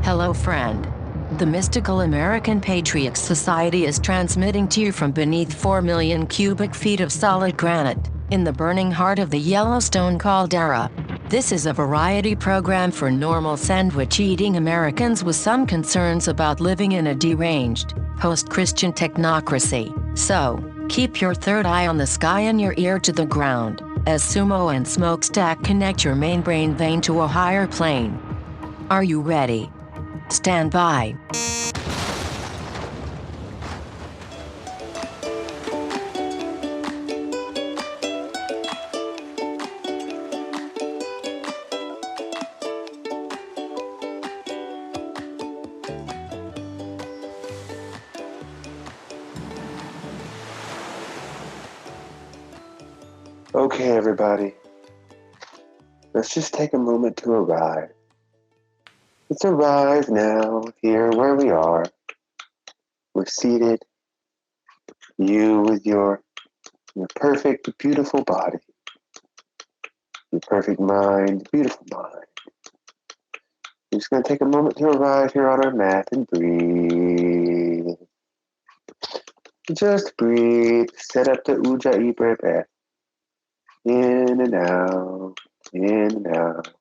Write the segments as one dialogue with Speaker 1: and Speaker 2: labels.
Speaker 1: Hello, friend. The mystical American Patriots Society is transmitting to you from beneath 4 million cubic feet of solid granite, in the burning heart of the Yellowstone caldera. This is a variety program for normal sandwich-eating Americans with some concerns about living in a deranged, post-Christian technocracy. So, keep your third eye on the sky and your ear to the ground, as Sumo and Smokestack connect your main brain vein to a higher plane. Are you ready? Stand by.
Speaker 2: Okay, everybody. Let's just take a moment to arrive. Let's arrive now, here where we are. We're seated. You with your perfect, beautiful body. Your perfect mind, beautiful mind. We're just going to take a moment to arrive here on our mat and breathe. Just breathe. Set up the Ujjayi breath. In and out, in and out.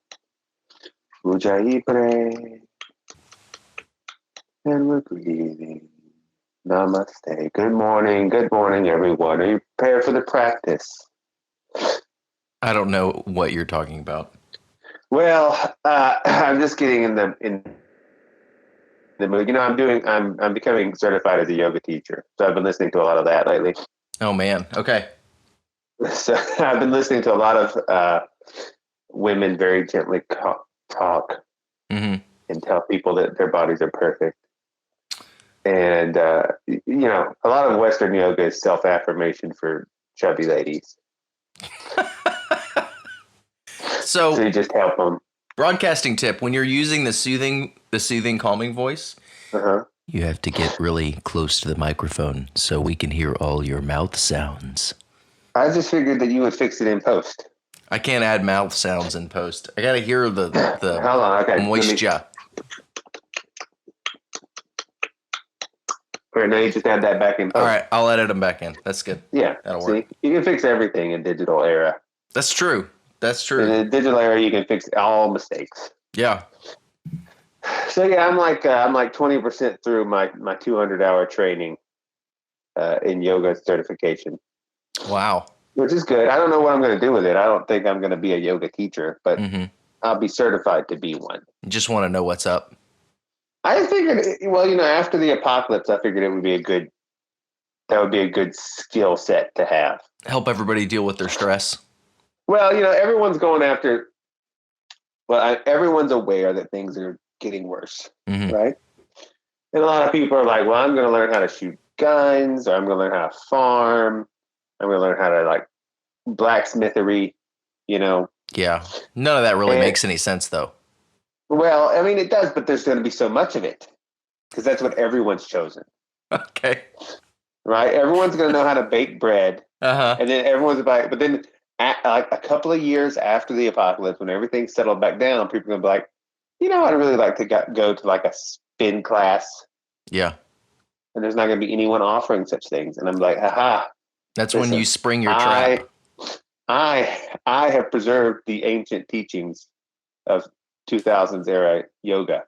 Speaker 2: Ujjayi breath. And we're breathing. Namaste. Good morning, everyone. Are you prepared for the practice?
Speaker 3: I don't know what you're talking about.
Speaker 2: Well, I'm just getting in the mood. You know, I'm becoming certified as a yoga teacher, so I've been listening to a lot of that lately.
Speaker 3: Oh man, okay.
Speaker 2: So I've been listening to a lot of women very gently talk and tell people that their bodies are perfect. And, you know, a lot of Western yoga is self-affirmation for chubby ladies. So you just help them.
Speaker 3: Broadcasting tip: when you're using the soothing, calming voice, you have to get really close to the microphone so we can hear all your mouth sounds.
Speaker 2: I just figured that you would fix it in post.
Speaker 3: I can't add mouth sounds in post. I gotta hear the
Speaker 2: Hold on, okay.
Speaker 3: moisture.
Speaker 2: All right, now you just add that back in post.
Speaker 3: All right, I'll edit them back in. That's good.
Speaker 2: Yeah,
Speaker 3: that'll
Speaker 2: work. You can fix everything in digital era.
Speaker 3: That's true. That's true.
Speaker 2: In the digital era, you can fix all mistakes.
Speaker 3: Yeah.
Speaker 2: So yeah, I'm like 20% through my 200-hour training in yoga certification.
Speaker 3: Wow.
Speaker 2: Which is good. I don't know what I'm going to do with it. I don't think I'm going to be a yoga teacher, but I'll be certified to be one.
Speaker 3: You just want to know what's up.
Speaker 2: I figured, well, you know, after the apocalypse, I figured it would be a good skill set to have.
Speaker 3: Help everybody deal with their stress.
Speaker 2: Well, you know, everyone's aware that things are getting worse, right? And a lot of people are like, well, I'm going to learn how to shoot guns, or I'm going to learn how to farm. I'm going to learn how to, like, blacksmithery, you know.
Speaker 3: Yeah. None of that really makes any sense, though.
Speaker 2: Well, I mean, it does, but there's going to be so much of it because that's what everyone's chosen.
Speaker 3: Okay.
Speaker 2: Right? Everyone's going to know how to bake bread. And then everyone's about, but then like a couple of years after the apocalypse, when everything settled back down, people are going to be like, you know, I'd really like to go to like a spin class.
Speaker 3: Yeah.
Speaker 2: And there's not going to be anyone offering such things. And I'm like, aha.
Speaker 3: That's when you spring your trap.
Speaker 2: I have preserved the ancient teachings of 2000s era yoga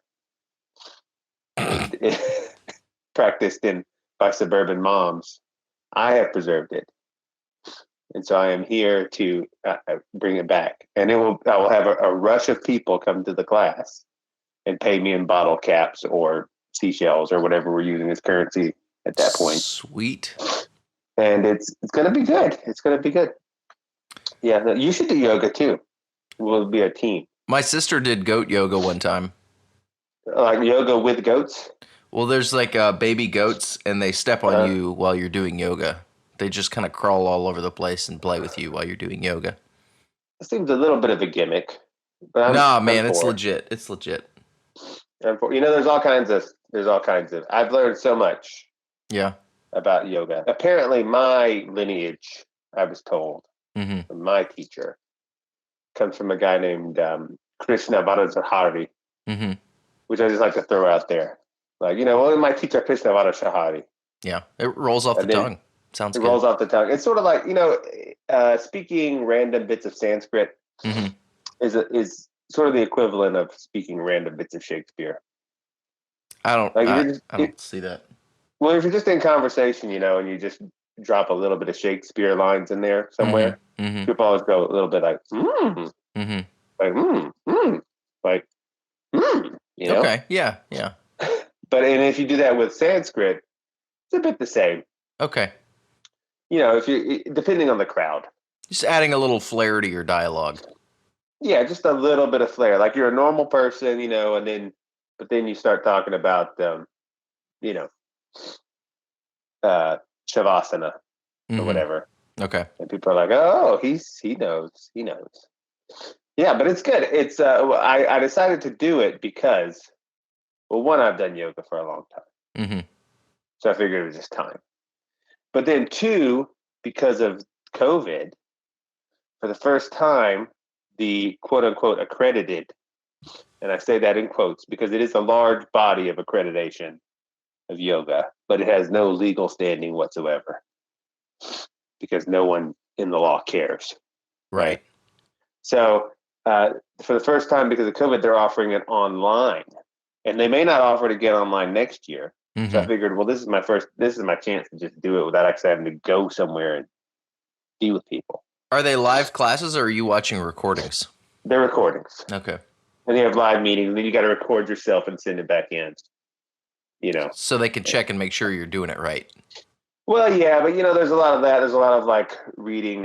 Speaker 2: practiced by suburban moms. I have preserved it. And so I am here to bring it back. And I will have a rush of people come to the class and pay me in bottle caps or seashells or whatever we're using as currency at that point.
Speaker 3: Sweet.
Speaker 2: And it's going to be good. It's going to be good. Yeah, you should do yoga too. We'll be a team.
Speaker 3: My sister did goat yoga one time.
Speaker 2: Like yoga with goats?
Speaker 3: Well, there's like baby goats, and they step on you while you're doing yoga. They just kind of crawl all over the place and play with you while you're doing yoga.
Speaker 2: It seems a little bit of a gimmick. But
Speaker 3: nah, man, it's legit. It's legit.
Speaker 2: You know, there's all kinds of. I've learned so much.
Speaker 3: Yeah.
Speaker 2: About yoga. Apparently, my lineage, I was told, from my teacher, comes from a guy named Krishna Varadhari. which I just like to throw out there. Like, well, my teacher Pishnavada Shahadi.
Speaker 3: Yeah, it rolls off the tongue. Sounds
Speaker 2: good.
Speaker 3: It
Speaker 2: rolls off the tongue. It's sort of like, speaking random bits of Sanskrit is sort of the equivalent of speaking random bits of Shakespeare.
Speaker 3: I don't see that.
Speaker 2: Well, if you're just in conversation, and you just drop a little bit of Shakespeare lines in there somewhere, people always go a little bit like, like,
Speaker 3: Okay, yeah.
Speaker 2: But if you do that with Sanskrit, it's a bit the same.
Speaker 3: Okay.
Speaker 2: If you depending on the crowd,
Speaker 3: just adding a little flair to your dialogue.
Speaker 2: Yeah, just a little bit of flair. Like you're a normal person, but then you start talking about, Shavasana or whatever.
Speaker 3: Okay.
Speaker 2: And people are like, oh, he knows. Yeah, but it's good. It's I decided to do it because, well, one, I've done yoga for a long time. So I figured it was just time. But then two, because of COVID, for the first time, the quote unquote accredited, and I say that in quotes because it is a large body of accreditation of yoga, but it has no legal standing whatsoever because no one in the law cares.
Speaker 3: Right.
Speaker 2: So for the first time, because of COVID, they're offering it online, and they may not offer it again online next year. So I figured, well, this is my chance to just do it without actually having to go somewhere and be with people.
Speaker 3: Are they live classes or are you watching recordings?
Speaker 2: They're recordings.
Speaker 3: Okay.
Speaker 2: And you have live meetings, and then you got to record yourself and send it back in.
Speaker 3: So they can check and make sure you're doing it right.
Speaker 2: Well, yeah, but there's a lot of that. There's a lot of like reading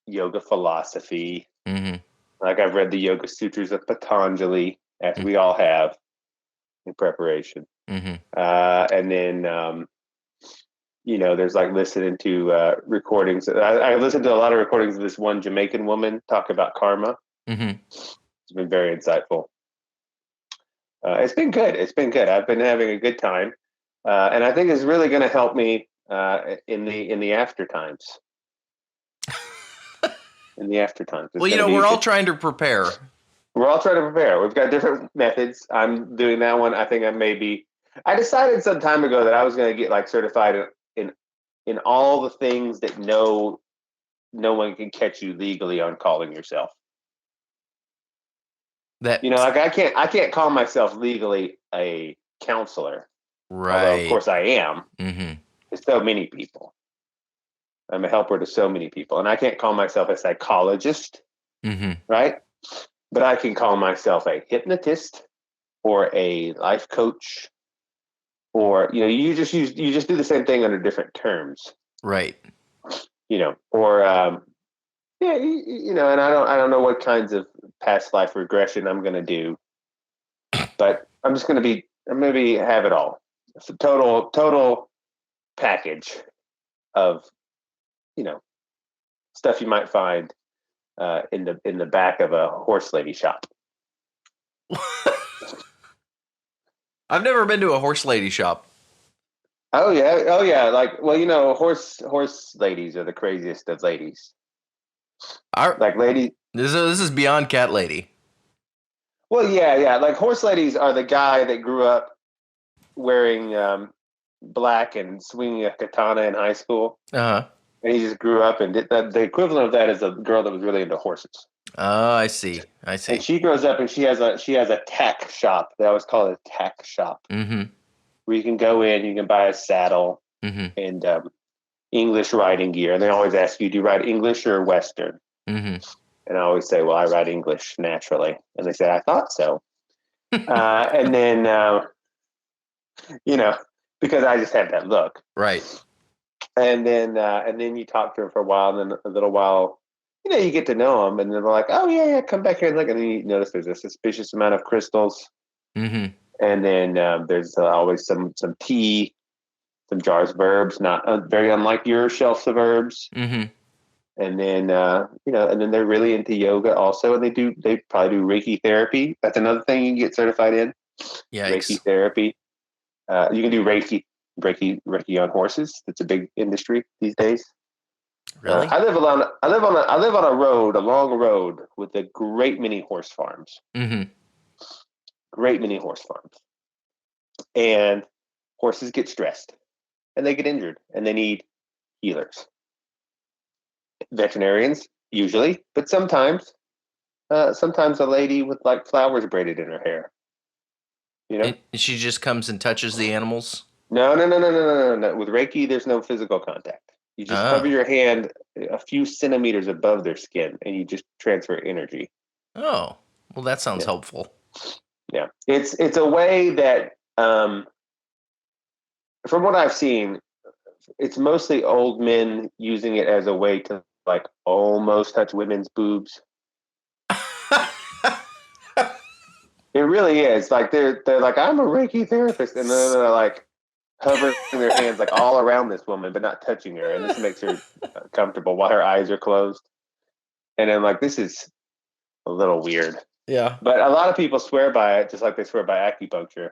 Speaker 2: yoga philosophy. Like I've read the Yoga Sutras of Patanjali, as we all have in preparation. And then, there's like listening to recordings. I listened to a lot of recordings of this one Jamaican woman talk about karma. It's been very insightful. It's been good. I've been having a good time. And I think it's really going to help me in the after times. In the after times.
Speaker 3: Well, we're all trying to prepare.
Speaker 2: We're all trying to prepare. We've got different methods. I'm doing that one. I think I decided some time ago that I was going to get like certified in all the things that no one can catch you legally on calling yourself. That like I can't call myself legally a counselor.
Speaker 3: Right.
Speaker 2: Although of course I am. To so many people. I'm a helper to so many people. And I can't call myself a psychologist. Right? But I can call myself a hypnotist or a life coach, or you just do the same thing under different terms,
Speaker 3: right?
Speaker 2: Or and I don't know what kinds of past life regression I'm going to do, but I'm going to have it all. It's a total package of stuff you might find in the back of a horse lady shop.
Speaker 3: I've never been to a horse lady shop.
Speaker 2: Oh yeah. Like, well, horse ladies are the craziest of ladies. Like lady.
Speaker 3: This is beyond cat lady.
Speaker 2: Well, yeah. Like horse ladies are the guy that grew up wearing black and swinging a katana in high school. And he just grew up and did that. The equivalent of that is a girl that was really into horses.
Speaker 3: Oh, I see.
Speaker 2: And she grows up and she has a tech shop. They always call it a tech shop. Where you can go in, you can buy a saddle and English riding gear. And they always ask you, do you ride English or Western? And I always say, well, I ride English naturally. And they say, I thought so. And then, because I just have that look.
Speaker 3: Right.
Speaker 2: And then you talk to her for a while, and then a little while, you get to know them, and then they're like, "Oh yeah, come back here and look." And then you notice there's a suspicious amount of crystals, and then there's always some tea, some jars of herbs, not very unlike your shelves of herbs. And then and then they're really into yoga also, and they probably do Reiki therapy. That's another thing you can get certified in. Reiki therapy. You can do Reiki on horses. It's a big industry these days.
Speaker 3: Really?
Speaker 2: I live on a long road with a great many horse farms. great many horse farms. And horses get stressed and they get injured and they need healers. Veterinarians, usually, but sometimes a lady with like flowers braided in her hair. You know?
Speaker 3: And she just comes and touches the animals?
Speaker 2: No. With Reiki, there's no physical contact. You just hover your hand a few centimeters above their skin and you just transfer energy.
Speaker 3: Oh, well, that sounds helpful.
Speaker 2: Yeah. It's a way that, from what I've seen, it's mostly old men using it as a way to like almost touch women's boobs. It really is. Like they're like, I'm a Reiki therapist, and then they're like hovering their hands like all around this woman, but not touching her, and this makes her comfortable while her eyes are closed. And then like this is a little weird.
Speaker 3: Yeah.
Speaker 2: But a lot of people swear by it, just like they swear by acupuncture.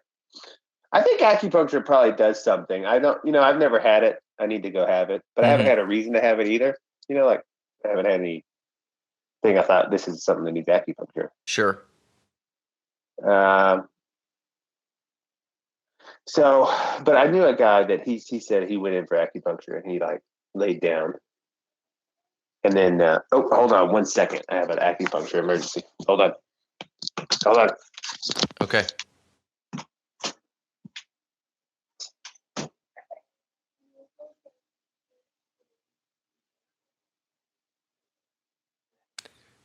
Speaker 2: I think acupuncture probably does something. I don't, I've never had it. I need to go have it, but I haven't had a reason to have it either. Like I haven't had any thing I thought this is something that needs acupuncture.
Speaker 3: Sure.
Speaker 2: So, but I knew a guy that he said he went in for acupuncture and he like laid down. And then, hold on 1 second. I have an acupuncture emergency. Hold on.
Speaker 3: Okay.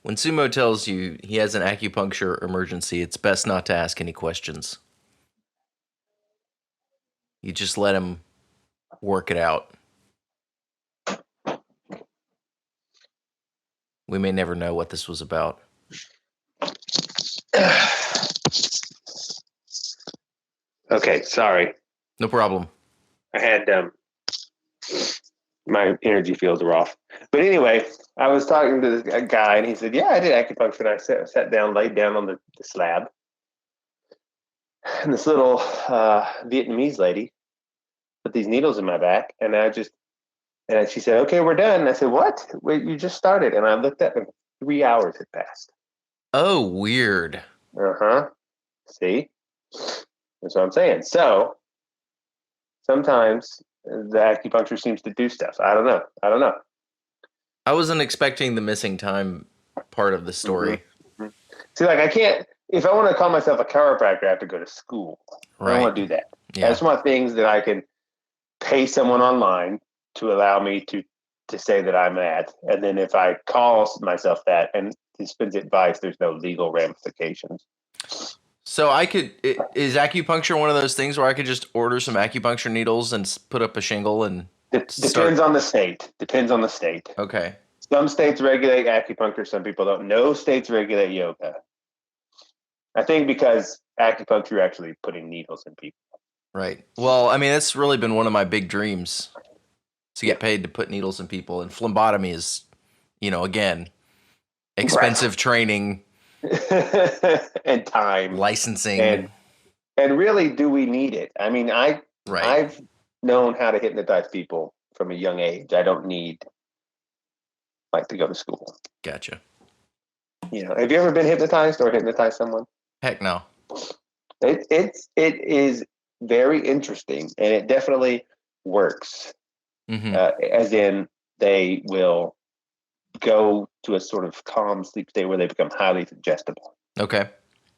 Speaker 3: When Sumo tells you he has an acupuncture emergency, it's best not to ask any questions. You just let him work it out. We may never know what this was about.
Speaker 2: Okay, sorry.
Speaker 3: No problem.
Speaker 2: I had my energy fields were off. But anyway, I was talking to this guy and he said, yeah, I did acupuncture. And I sat down, laid down on the slab. And this little Vietnamese lady put these needles in my back. And she said, okay, we're done. And I said, what? Wait, you just started. And I looked up and 3 hours had passed.
Speaker 3: Oh, weird.
Speaker 2: Uh-huh. See? That's what I'm saying. So sometimes the acupuncture seems to do stuff. I don't know.
Speaker 3: I wasn't expecting the missing time part of the story.
Speaker 2: Mm-hmm. See, like I can't, if I want to call myself a chiropractor, I have to go to school. Right. I don't want to do that. Yeah. I just want things that I can pay someone online to allow me to say that I'm at. And then if I call myself that and dispense advice, there's no legal ramifications.
Speaker 3: So is acupuncture one of those things where I could just order some acupuncture needles and put up a shingle and
Speaker 2: Depends on the state.
Speaker 3: Okay.
Speaker 2: Some states regulate acupuncture. Some people don't. No states regulate yoga. I think because acupuncture actually putting needles in people.
Speaker 3: Right. Well, I mean, that's really been one of my big dreams to get paid to put needles in people. And phlebotomy is, again, expensive training.
Speaker 2: And time.
Speaker 3: Licensing.
Speaker 2: And really, do we need it? I mean, I've known how to hypnotize people from a young age. I don't need to go to school.
Speaker 3: Gotcha.
Speaker 2: Have you ever been hypnotized or hypnotized someone?
Speaker 3: Heck no.
Speaker 2: It is very interesting, and it definitely works. Mm-hmm. As in, they will go to a sort of calm sleep state where they become highly suggestible.
Speaker 3: Okay.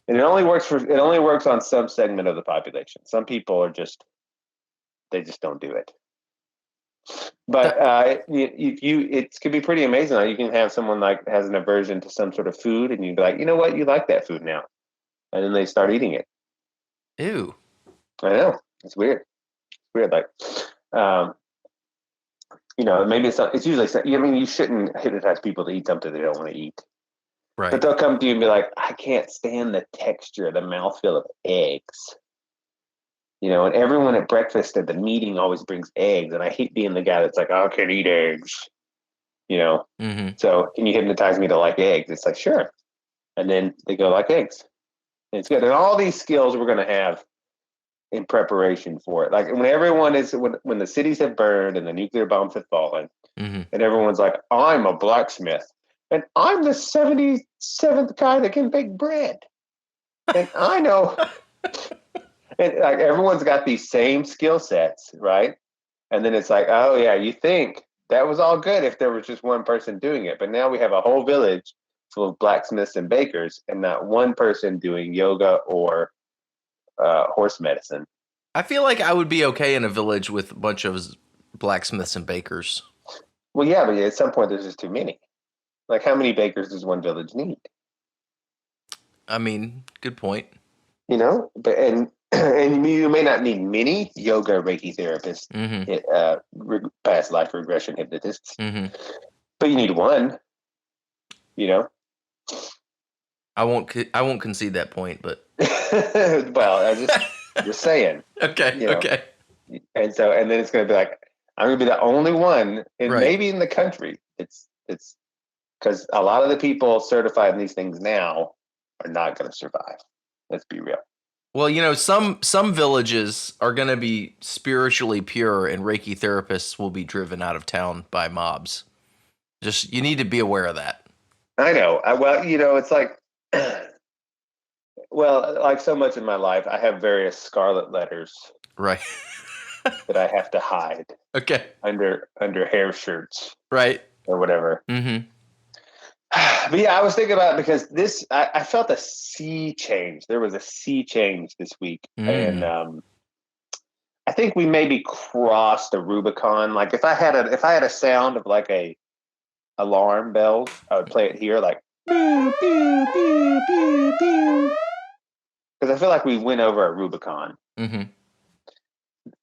Speaker 2: And it only works on some segment of the population. Some people they just don't do it. But it could be pretty amazing. Like you can have someone has an aversion to some sort of food, and you'd be like, you know what, you like that food now, and then they start eating it.
Speaker 3: Ew.
Speaker 2: I know, it's weird. Maybe it's usually. I mean, you shouldn't hypnotize people to eat something they don't want to eat.
Speaker 3: Right.
Speaker 2: But they'll come to you and be like, I can't stand the texture, the mouthfeel of eggs. And everyone at breakfast at the meeting always brings eggs. And I hate being the guy that's like, I can't eat eggs. Mm-hmm. So can you hypnotize me to like eggs? It's like, sure. And then they go like eggs. And it's good. And all these skills we're going to have in preparation for it. Like when the cities have burned and the nuclear bombs have fallen, mm-hmm. and everyone's like, I'm a blacksmith. And I'm the 77th guy that can bake bread. And I know, and like everyone's got these same skill sets, right? And then it's like, oh yeah, you think that was all good if there was just one person doing it, but now we have a whole village full of blacksmiths and bakers, and not one person doing yoga or horse medicine.
Speaker 3: I feel like I would be okay in a village with a bunch of blacksmiths and bakers.
Speaker 2: Well, yeah, but at some point there's just too many. Like, how many bakers does one village need?
Speaker 3: I mean, good point.
Speaker 2: You know, but and you may not need many yoga Reiki therapists, past life regression hypnotists, but you need one. You know,
Speaker 3: I won't concede that point, but
Speaker 2: well, I just saying.
Speaker 3: Okay,
Speaker 2: you know?
Speaker 3: Okay.
Speaker 2: And then it's going to be like, I'm going to be the only one, and maybe in the country. It's because a lot of the people certified in these things now are not going to survive. Let's be real.
Speaker 3: Well, you know, some villages are going to be spiritually pure, and Reiki therapists will be driven out of town by mobs. Just, you need to be aware of that.
Speaker 2: I know. Well, you know, it's like, well, like so much in my life, I have various scarlet letters,
Speaker 3: right,
Speaker 2: that I have to hide.
Speaker 3: Okay.
Speaker 2: Under hair shirts,
Speaker 3: right,
Speaker 2: or whatever. But yeah, I was thinking about it because I felt a sea change. There was a sea change this week, and I think we maybe crossed the Rubicon. Like if I had a sound of like a alarm bells, I would play it here, like pew pew pew pew pew, because I feel like we went over a Rubicon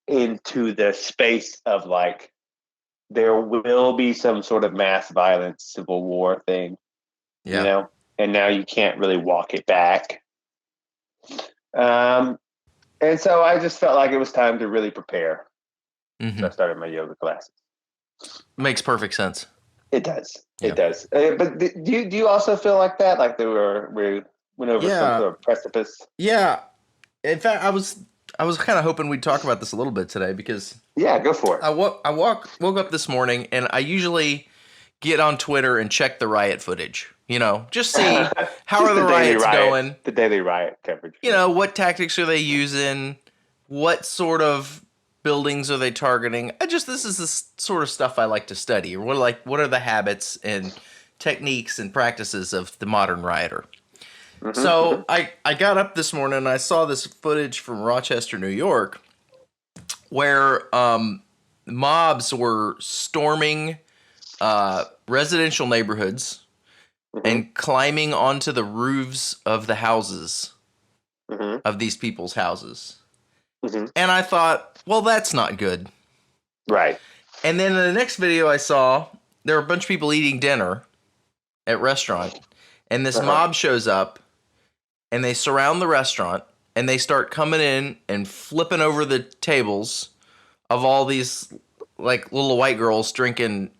Speaker 2: into the space of like there will be some sort of mass violence, civil war thing.
Speaker 3: Yeah.
Speaker 2: You know, and now you can't really walk it back. And so I just felt like it was time to really prepare. So I started my yoga classes.
Speaker 3: Makes perfect sense.
Speaker 2: It does. Yeah. It does. But do you also feel like that? Like we went over some sort of precipice?
Speaker 3: Yeah. In fact, I was kind of hoping we'd talk about this a little bit today because
Speaker 2: go for it.
Speaker 3: I woke up this morning, and I usually get on Twitter and check the riot footage. You know, just see how are the riots going.
Speaker 2: The daily riot coverage.
Speaker 3: You know, what tactics are they using? What sort of buildings are they targeting? This is the sort of stuff I like to study. What are the habits and techniques and practices of the modern rioter? So I got up this morning and I saw this footage from Rochester, New York, where mobs were storming residential neighborhoods and climbing onto the roofs of the houses of these people's houses. And I thought, well, that's not good.
Speaker 2: Right.
Speaker 3: And then in the next video I saw, there were a bunch of people eating dinner at a restaurant, and this mob shows up, and they surround the restaurant, and they start coming in and flipping over the tables of all these like little white girls drinking,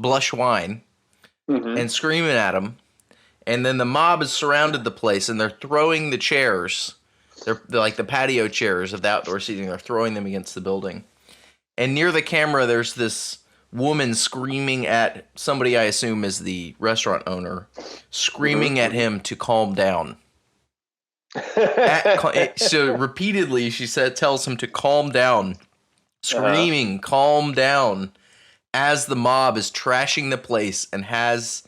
Speaker 3: blush wine and screaming at them. And then the mob has surrounded the place, and they're throwing the chairs. They're like the patio chairs of the outdoor seating. They're throwing them against the building. And near the camera, there's this woman screaming at somebody I assume is the restaurant owner, screaming at him to calm down. So repeatedly, she tells him to calm down, screaming, calm down, as the mob is trashing the place and has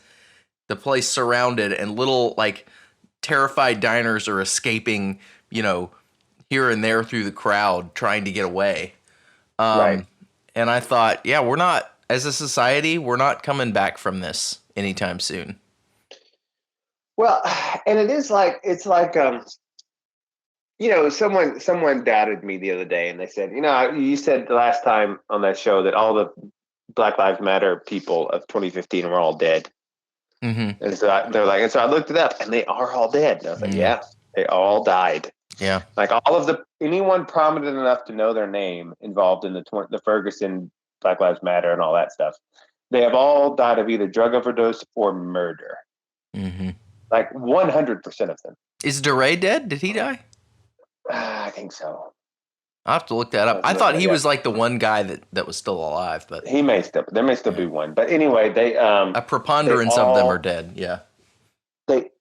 Speaker 3: the place surrounded, and little like terrified diners are escaping, here and there through the crowd trying to get away. Right. And I thought, yeah, we're not, as a society, we're not coming back from this anytime soon.
Speaker 2: Well, and it's like, someone doubted me the other day, and they said, you said the last time on that show that all the Black Lives Matter people of 2015 were all dead. And so I looked it up, and they are all dead. And I was like, yeah, they all died.
Speaker 3: Yeah.
Speaker 2: Like anyone prominent enough to know their name involved in the Ferguson Black Lives Matter and all that stuff, they have all died of either drug overdose or murder. Like 100% of them.
Speaker 3: Is DeRay dead? Did he die?
Speaker 2: I think so.
Speaker 3: I'll have to look that up. I thought he was like the one guy that was still alive, but
Speaker 2: there may still be one. But anyway, they
Speaker 3: a preponderance of them are dead. Yeah.
Speaker 2: They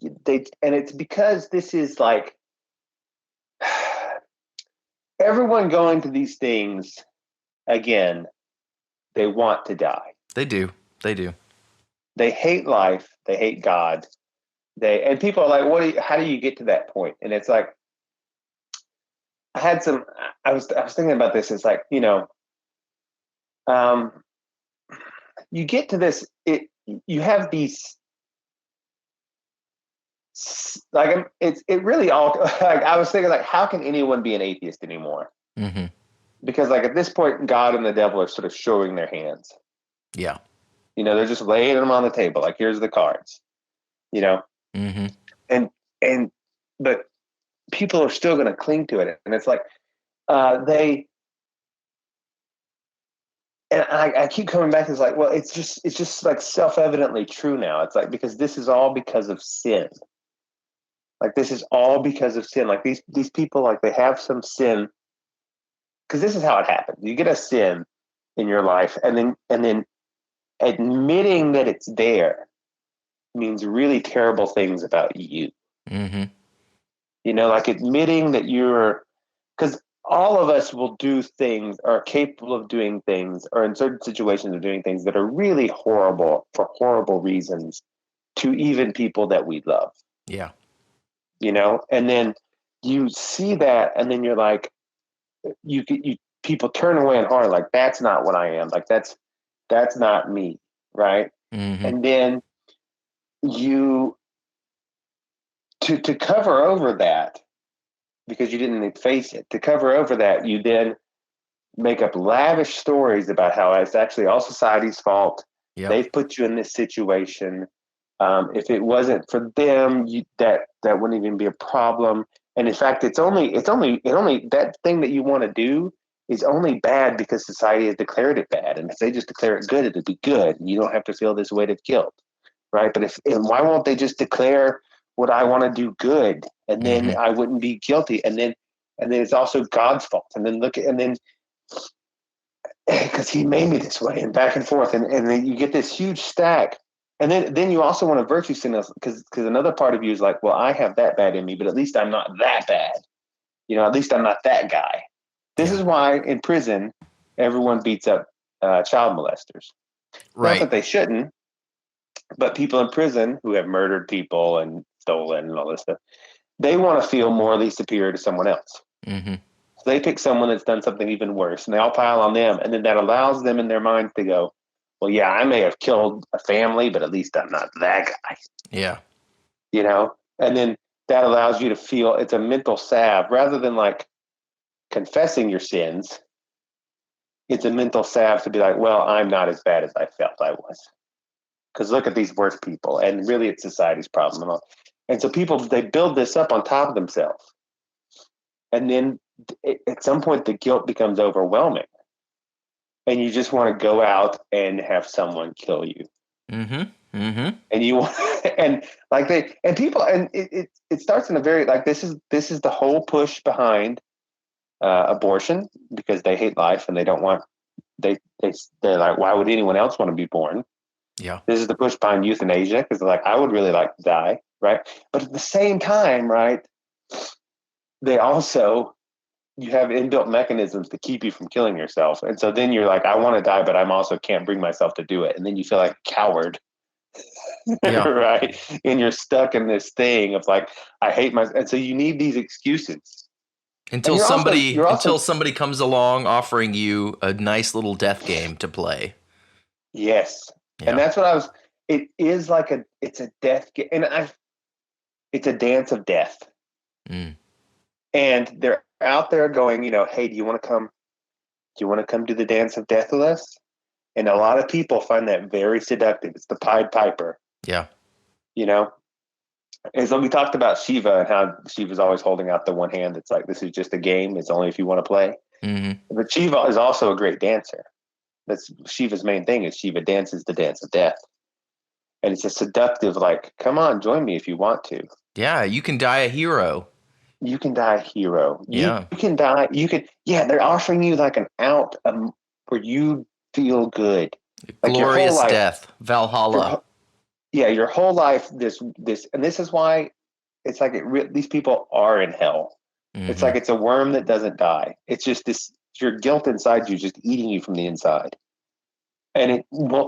Speaker 2: and it's because this is like everyone going to these things again. They want to die.
Speaker 3: They do. They do.
Speaker 2: They hate life. They hate God. And people are like, how do you get to that point? And it's like, I was thinking about this. It's like, you get to this, you have these, like, it really all, like, I was thinking, like, how can anyone be an atheist anymore?
Speaker 3: Mm-hmm.
Speaker 2: Because, like, at this point, God and the devil are sort of showing their hands.
Speaker 3: Yeah.
Speaker 2: They're just laying them on the table. Like, here's the cards,
Speaker 3: Mm-hmm.
Speaker 2: But people are still going to cling to it. And it's like, and I keep coming back. It's like, well, it's just like self-evidently true now. It's like, because this is all because of sin. Like, this is all because of sin. Like, these people, like, they have some sin. Because this is how it happens. You get a sin in your life, and then admitting that it's there means really terrible things about you.
Speaker 3: Mm-hmm.
Speaker 2: Like admitting that because all of us will do things, are capable of doing things, or in certain situations of doing things that are really horrible for horrible reasons to even people that we love.
Speaker 3: Yeah.
Speaker 2: And then you see that, and then you're like, people turn away in horror, like, that's not what I am. Like, that's not me. Right.
Speaker 3: Mm-hmm.
Speaker 2: And then you, to cover over that, because you didn't face it, to cover over that, you then make up lavish stories about how it's actually all society's fault.
Speaker 3: Yep.
Speaker 2: They've put you in this situation. If it wasn't for them, that wouldn't even be a problem. And in fact, it only that thing that you want to do is only bad because society has declared it bad. And if they just declare it good, it'd be good. You don't have to feel this weight of guilt, right? But why won't they just declare what I want to do good, and then
Speaker 3: Mm-hmm.
Speaker 2: I wouldn't be guilty, and then it's also God's fault, and then because He made me this way, and back and forth, and then you get this huge stack, and then you also want to virtue signal, because another part of you is like, well, I have that bad in me, but at least I'm not that bad, at least I'm not that guy. This is why in prison everyone beats up child molesters.
Speaker 3: Right.
Speaker 2: Not that they shouldn't, but people in prison who have murdered people and stolen and all this stuff, they want to feel morally superior to someone else.
Speaker 3: Mm-hmm.
Speaker 2: So they pick someone that's done something even worse, and they all pile on them, and then that allows them in their minds to go, well, yeah, I may have killed a family, but at least I'm not that guy.
Speaker 3: Yeah.
Speaker 2: And then that allows you to feel, it's a mental salve, rather than like confessing your sins. It's a mental salve to be like, well, I'm not as bad as I felt I was. Because look at these worse people, and really it's society's problem. And so people, they build this up on top of themselves. And then at some point, the guilt becomes overwhelming. And you just want to go out and have someone kill you.
Speaker 3: Mm-hmm. Mm-hmm.
Speaker 2: And you want, and like people, and it starts in a very, like, this is the whole push behind abortion, because they hate life and they don't want, they're like, why would anyone else want to be born?
Speaker 3: Yeah.
Speaker 2: This is the push behind euthanasia, because they're like, I would really like to die, right? But at the same time, right, they also, you have inbuilt mechanisms to keep you from killing yourself. And so then you're like, I want to die, but I'm also can't bring myself to do it. And then you feel like a coward, right? And you're stuck in this thing of like, I hate myself. And so you need these excuses.
Speaker 3: Until somebody comes along offering you a nice little death game to play.
Speaker 2: Yes. Yeah. And that's what it is like it's a death game. And it's a dance of death.
Speaker 3: Mm.
Speaker 2: And they're out there going, hey, do you want to come do the dance of death with us? And a lot of people find that very seductive. It's the Pied Piper.
Speaker 3: Yeah.
Speaker 2: And so we talked about Shiva and how Shiva's always holding out the one hand. It's like, this is just a game. It's only if you want to play.
Speaker 3: Mm-hmm.
Speaker 2: But Shiva is also a great dancer. That's Shiva's main thing, is Shiva dances the dance of death. And it's a seductive, like, come on, join me if you want to.
Speaker 3: Yeah, you can die a hero.
Speaker 2: You can die a hero.
Speaker 3: Yeah.
Speaker 2: You can die. They're offering you like an out where you feel good. Like
Speaker 3: glorious death, Valhalla.
Speaker 2: yeah, your whole life, and this is why it's like these people are in hell. It's
Speaker 3: Mm-hmm.
Speaker 2: like it's a worm that doesn't die. It's just this your guilt inside you just eating you from the inside. And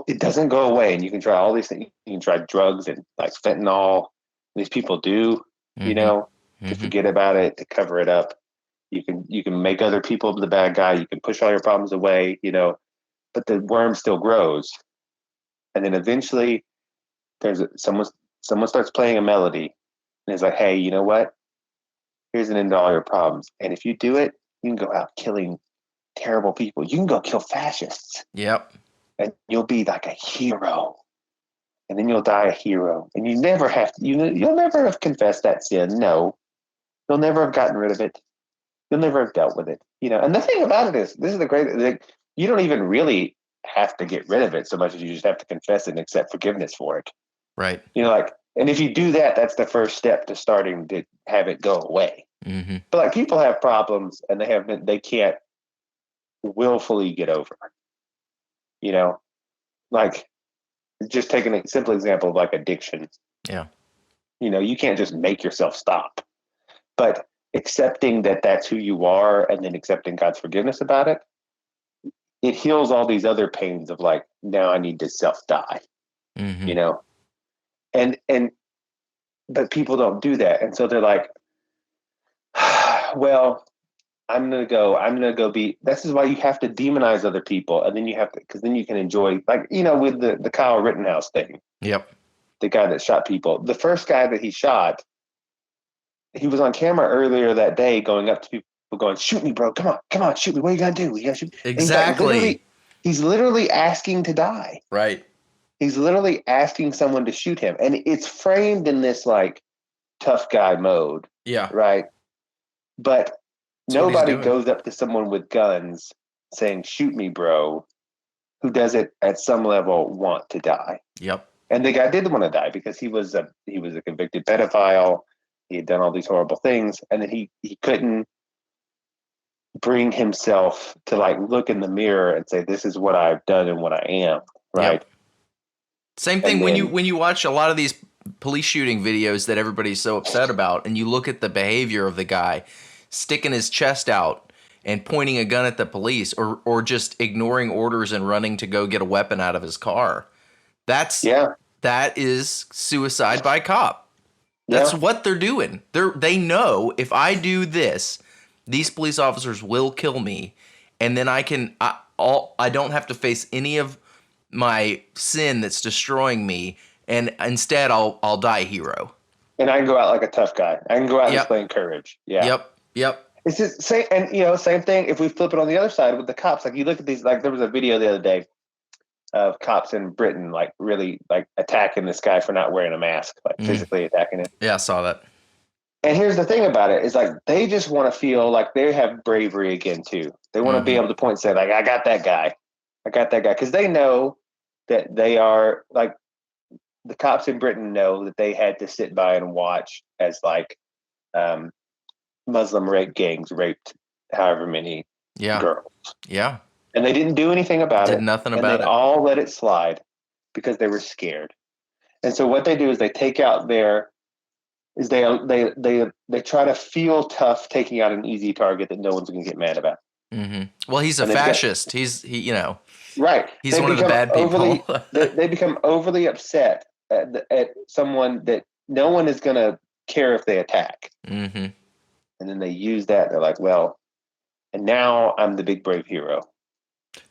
Speaker 2: it doesn't go away. And you can try all these things. You can try drugs and like fentanyl. These people do,
Speaker 3: Mm-hmm.
Speaker 2: to
Speaker 3: Mm-hmm.
Speaker 2: forget about it, to cover it up. You can make other people the bad guy. You can push all your problems away, but the worm still grows. And then eventually someone starts playing a melody and it's like, hey, you know what? Here's an end to all your problems. And if you do it, you can go out killing terrible people. You can go kill fascists
Speaker 3: Yep.
Speaker 2: and you'll be like a hero. And then you'll die a hero. And you never have to, you'll never have confessed that sin. No, you'll never have gotten rid of it. You'll never have dealt with it. And the thing about it is, this is the great, you don't even really have to get rid of it so much as you just have to confess it and accept forgiveness for it.
Speaker 3: Right.
Speaker 2: And if you do that, that's the first step to starting to have it go away.
Speaker 3: Mm-hmm.
Speaker 2: But like people have problems and they can't willfully get over, like just taking a simple example of like addiction.
Speaker 3: Yeah.
Speaker 2: You can't just make yourself stop, but accepting that that's who you are and then accepting God's forgiveness about it, it heals all these other pains of like, now I need to self-die,
Speaker 3: Mm-hmm.
Speaker 2: and but people don't do that. And so they're like, well, I'm gonna go be. This is why you have to demonize other people, and then you have to, because then you can enjoy, like with the Kyle Rittenhouse thing.
Speaker 3: Yep.
Speaker 2: The guy that shot people. The first guy that he shot, he was on camera earlier that day, going up to people, going, "Shoot me, bro! Come on, shoot me! What are you gonna do? You gotta shoot." And
Speaker 3: Exactly.
Speaker 2: he's literally asking to die.
Speaker 3: Right.
Speaker 2: He's literally asking someone to shoot him, and it's framed in this like tough guy mode,
Speaker 3: Yeah.
Speaker 2: right? But
Speaker 3: That's what he's
Speaker 2: nobody
Speaker 3: doing.
Speaker 2: goes up to someone with guns saying, "Shoot me, bro," who does it at some level want to die.
Speaker 3: Yep.
Speaker 2: And the guy did want to die because he was a convicted pedophile. He had done all these horrible things, and then he couldn't bring himself to like look in the mirror and say, "This is what I've done and what I am." Right.
Speaker 3: Yep. Same thing
Speaker 2: And
Speaker 3: when
Speaker 2: then,
Speaker 3: you watch a lot of these police shooting videos that everybody's so upset about, and you look at the behavior of the guy sticking his chest out and pointing a gun at the police, or just ignoring orders and running to go get a weapon out of his car.
Speaker 2: yeah,
Speaker 3: That is suicide by cop. That's
Speaker 2: yeah,
Speaker 3: what they're doing. They know if I do this, these police officers will kill me, and then I don't have to face any of my sin that's destroying me, and instead I'll die a hero.
Speaker 2: and I can go out like a tough guy. I can go out
Speaker 3: Yep.
Speaker 2: displaying courage. Yeah.
Speaker 3: Yep. Yep.
Speaker 2: It's just same, and same thing. If we flip it on the other side with the cops, like you look at these, like there was a video the other day of cops in Britain, like really like attacking this guy for not wearing a mask, like physically attacking him.
Speaker 3: Yeah, I saw that.
Speaker 2: And here's the thing about it is like they just want to feel like they have bravery again too. They want to be able to point and say like, I got that guy, because they know that they are like the cops in Britain know that they had to sit by and watch as like Muslim rape gangs raped however many
Speaker 3: Yeah.
Speaker 2: girls.
Speaker 3: Yeah.
Speaker 2: And they didn't do anything about it.
Speaker 3: Did nothing
Speaker 2: and
Speaker 3: about
Speaker 2: they
Speaker 3: it.
Speaker 2: all let it slide because they were scared. And so what they do is they take out they try to feel tough taking out an easy target that no one's going to get mad about.
Speaker 3: Mm-hmm. Well, he's a
Speaker 2: And
Speaker 3: fascist.
Speaker 2: right.
Speaker 3: He's one of the bad people.
Speaker 2: They become overly upset at someone that no one is going to care if they attack.
Speaker 3: Mm-hmm.
Speaker 2: And then they use that. They're like, well, and now I'm the big brave hero.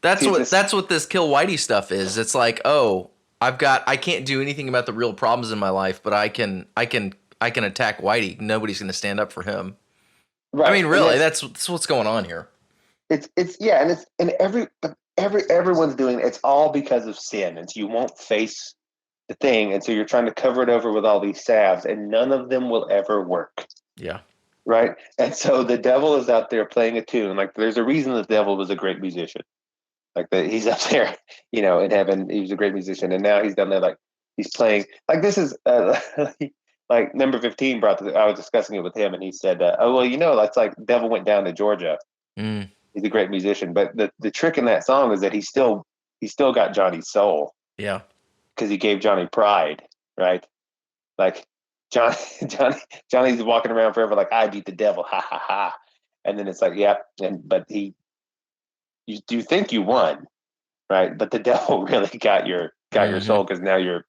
Speaker 3: That's what this Kill Whitey stuff is. It's like, oh, I can't do anything about the real problems in my life, but I can attack Whitey. Nobody's going to stand up for him.
Speaker 2: Right.
Speaker 3: I mean, really, that's what's going on here.
Speaker 2: Everyone's doing it. It's all because of sin, and so you won't face the thing, and so you're trying to cover it over with all these salves, and none of them will ever work.
Speaker 3: Yeah.
Speaker 2: Right. And so the devil is out there playing a tune. Like there's a reason the devil was a great musician. Like he's up there, in heaven. He was a great musician, and now he's down there, like he's playing. Like this is like number 15 brought. I was discussing it with him, and he said, "Oh well, that's like devil went down to Georgia.
Speaker 3: Mm.
Speaker 2: He's a great musician, but the trick in that song is that he still got Johnny's soul.
Speaker 3: Yeah,
Speaker 2: because he gave Johnny pride. right? Like John, Johnny's walking around forever like I beat the devil, ha ha ha, and then it's like, yep, but you think you won, right? But the devil really got your soul because now you're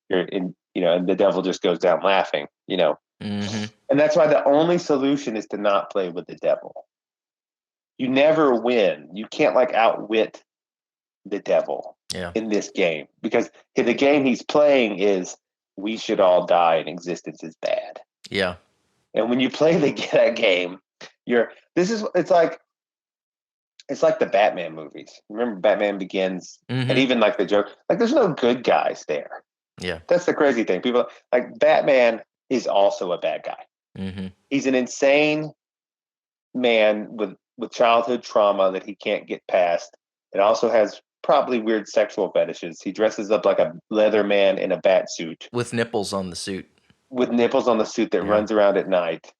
Speaker 2: in, and the devil just goes down laughing.
Speaker 3: Mm-hmm.
Speaker 2: And that's why the only solution is to not play with the devil. You never win. You can't like outwit the devil
Speaker 3: Yeah.
Speaker 2: in this game because the game he's playing is we should all die and existence is bad.
Speaker 3: Yeah.
Speaker 2: And when you play that game, it's like the Batman movies. Remember Batman Begins, and
Speaker 3: Mm-hmm.
Speaker 2: even like the joke, like there's no good guys there.
Speaker 3: Yeah.
Speaker 2: That's the crazy thing. People like Batman is also a bad guy.
Speaker 3: Mm-hmm.
Speaker 2: He's an insane man with childhood trauma that he can't get past. It also has probably weird sexual fetishes. He dresses up like a leather man in a bat suit
Speaker 3: With nipples on the suit.
Speaker 2: with nipples on the suit that
Speaker 3: Yeah.
Speaker 2: runs around at night,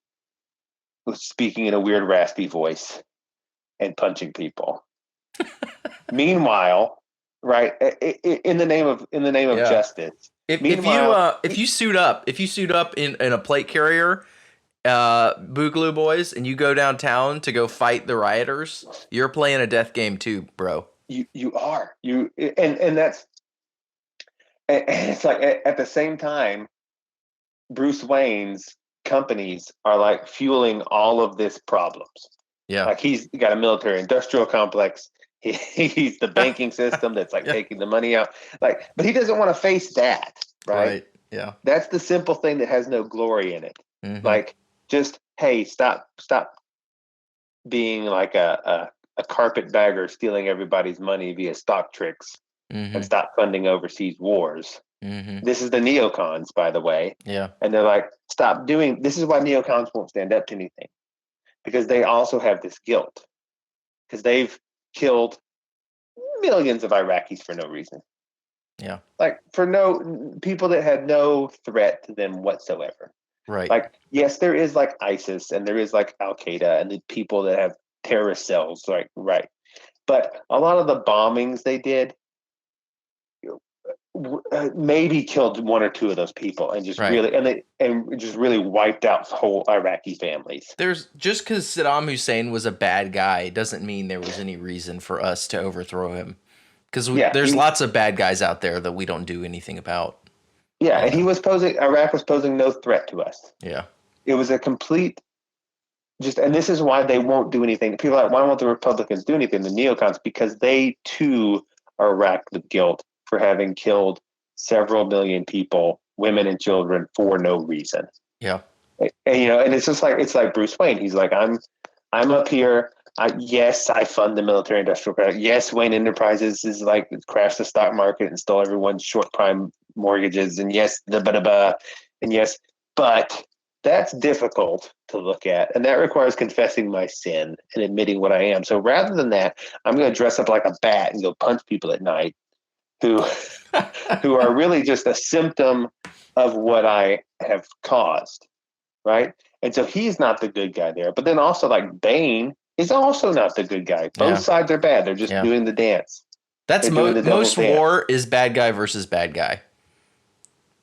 Speaker 2: speaking in a weird raspy voice and punching people. Meanwhile, right, in the name of
Speaker 3: Yeah.
Speaker 2: justice.
Speaker 3: If you suit up in a plate carrier, Boogaloo Boys, and you go downtown to go fight the rioters, you're playing a death game too, bro.
Speaker 2: You are and that's and it's like at the same time, Bruce Wayne's companies are like fueling all of this problems.
Speaker 3: Yeah.
Speaker 2: Like he's got a military industrial complex. He's the banking system that's like
Speaker 3: Yeah.
Speaker 2: taking the money out. Like, but he doesn't want to face that, right?
Speaker 3: Yeah.
Speaker 2: That's the simple thing that has no glory in it.
Speaker 3: Mm-hmm.
Speaker 2: Like, just hey, stop being like a carpetbagger stealing everybody's money via stock tricks
Speaker 3: Mm-hmm.
Speaker 2: and stop funding overseas wars.
Speaker 3: Mm-hmm.
Speaker 2: This is the neocons, by the way.
Speaker 3: Yeah.
Speaker 2: And they're like, stop doing this. Is why neocons won't stand up to anything, because they also have this guilt because they've killed millions of Iraqis for no reason.
Speaker 3: Yeah.
Speaker 2: Like for no people that had no threat to them whatsoever.
Speaker 3: Right.
Speaker 2: Like, yes, there is like ISIS and there is like Al Qaeda and the people that have terrorist cells, like, right. But a lot of the bombings they did maybe killed one or two of those people and just really and just really wiped out whole Iraqi families.
Speaker 3: There's just because Saddam Hussein was a bad guy doesn't mean there was any reason for us to overthrow him. Because there's lots of bad guys out there that we don't do anything about.
Speaker 2: Yeah, and Iraq was posing no threat to us.
Speaker 3: Yeah.
Speaker 2: It was a complete and this is why they won't do anything. People are like, why won't the Republicans do anything? The neocons, because they too are racked with guilt for having killed several million people, women and children, for no reason.
Speaker 3: Yeah.
Speaker 2: And it's just like Bruce Wayne. He's like, I'm up here. Yes, I fund the military industrial complex. Yes, Wayne Enterprises is like crashed the stock market and stole everyone's short prime mortgages. And yes, and yes, but that's difficult to look at, and that requires confessing my sin and admitting what I am. So rather than that, I'm going to dress up like a bat and go punch people at night who are really just a symptom of what I have caused, right? And so he's not the good guy there. But then also, like, Bane is also not the good guy. Both sides are bad. They're just doing the dance.
Speaker 3: That's most war is bad guy versus bad guy.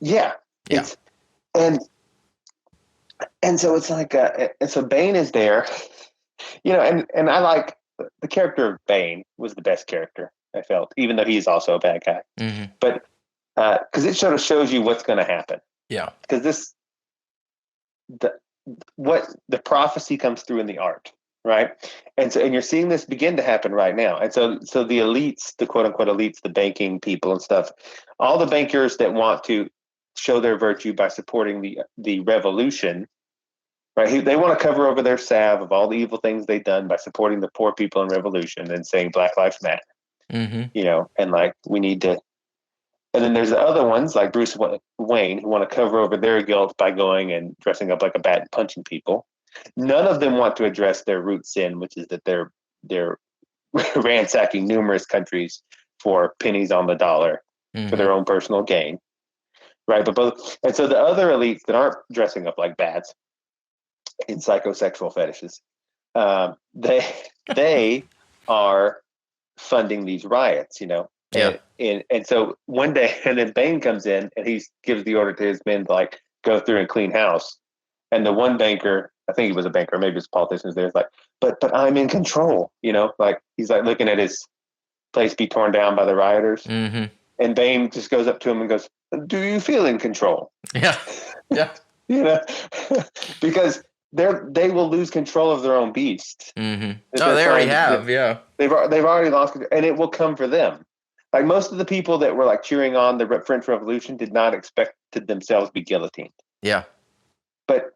Speaker 2: Yeah.
Speaker 3: Yeah.
Speaker 2: And so it's like, and so Bane is there, and I like the character of Bane was the best character, I felt, even though he's also a bad guy.
Speaker 3: Mm-hmm.
Speaker 2: But because it sort of shows you what's going to happen.
Speaker 3: Yeah.
Speaker 2: Because the prophecy comes through in the art, right? And you're seeing this begin to happen right now. And so the elites, the quote unquote elites, the banking people and stuff, all the bankers that want to show their virtue by supporting the revolution, right? They want to cover over their salve of all the evil things they've done by supporting the poor people in revolution and saying Black Lives Matter,
Speaker 3: mm-hmm.
Speaker 2: And like we need to. And then there's the other ones like Bruce Wayne who want to cover over their guilt by going and dressing up like a bat and punching people. None of them want to address their root sin, which is that they're ransacking numerous countries for pennies on the dollar for their own personal gain. Right, and so the other elites that aren't dressing up like bats in psychosexual fetishes, they are funding these riots,
Speaker 3: Yeah.
Speaker 2: And so one day, and then Bane comes in and he gives the order to his men to like go through and clean house. And the one banker, I think he was a banker, maybe it's politicians there, is like, but I'm in control, like he's like looking at his place be torn down by the rioters.
Speaker 3: Mm-hmm.
Speaker 2: And Bane just goes up to him and goes, "Do you feel in control?"
Speaker 3: Yeah. Yeah.
Speaker 2: Because they will lose control of their own beast.
Speaker 3: Mm-hmm. Oh, they already have. Yeah.
Speaker 2: They've already lost control, and it will come for them. Like most of the people that were like cheering on the French Revolution did not expect to themselves be guillotined.
Speaker 3: Yeah.
Speaker 2: But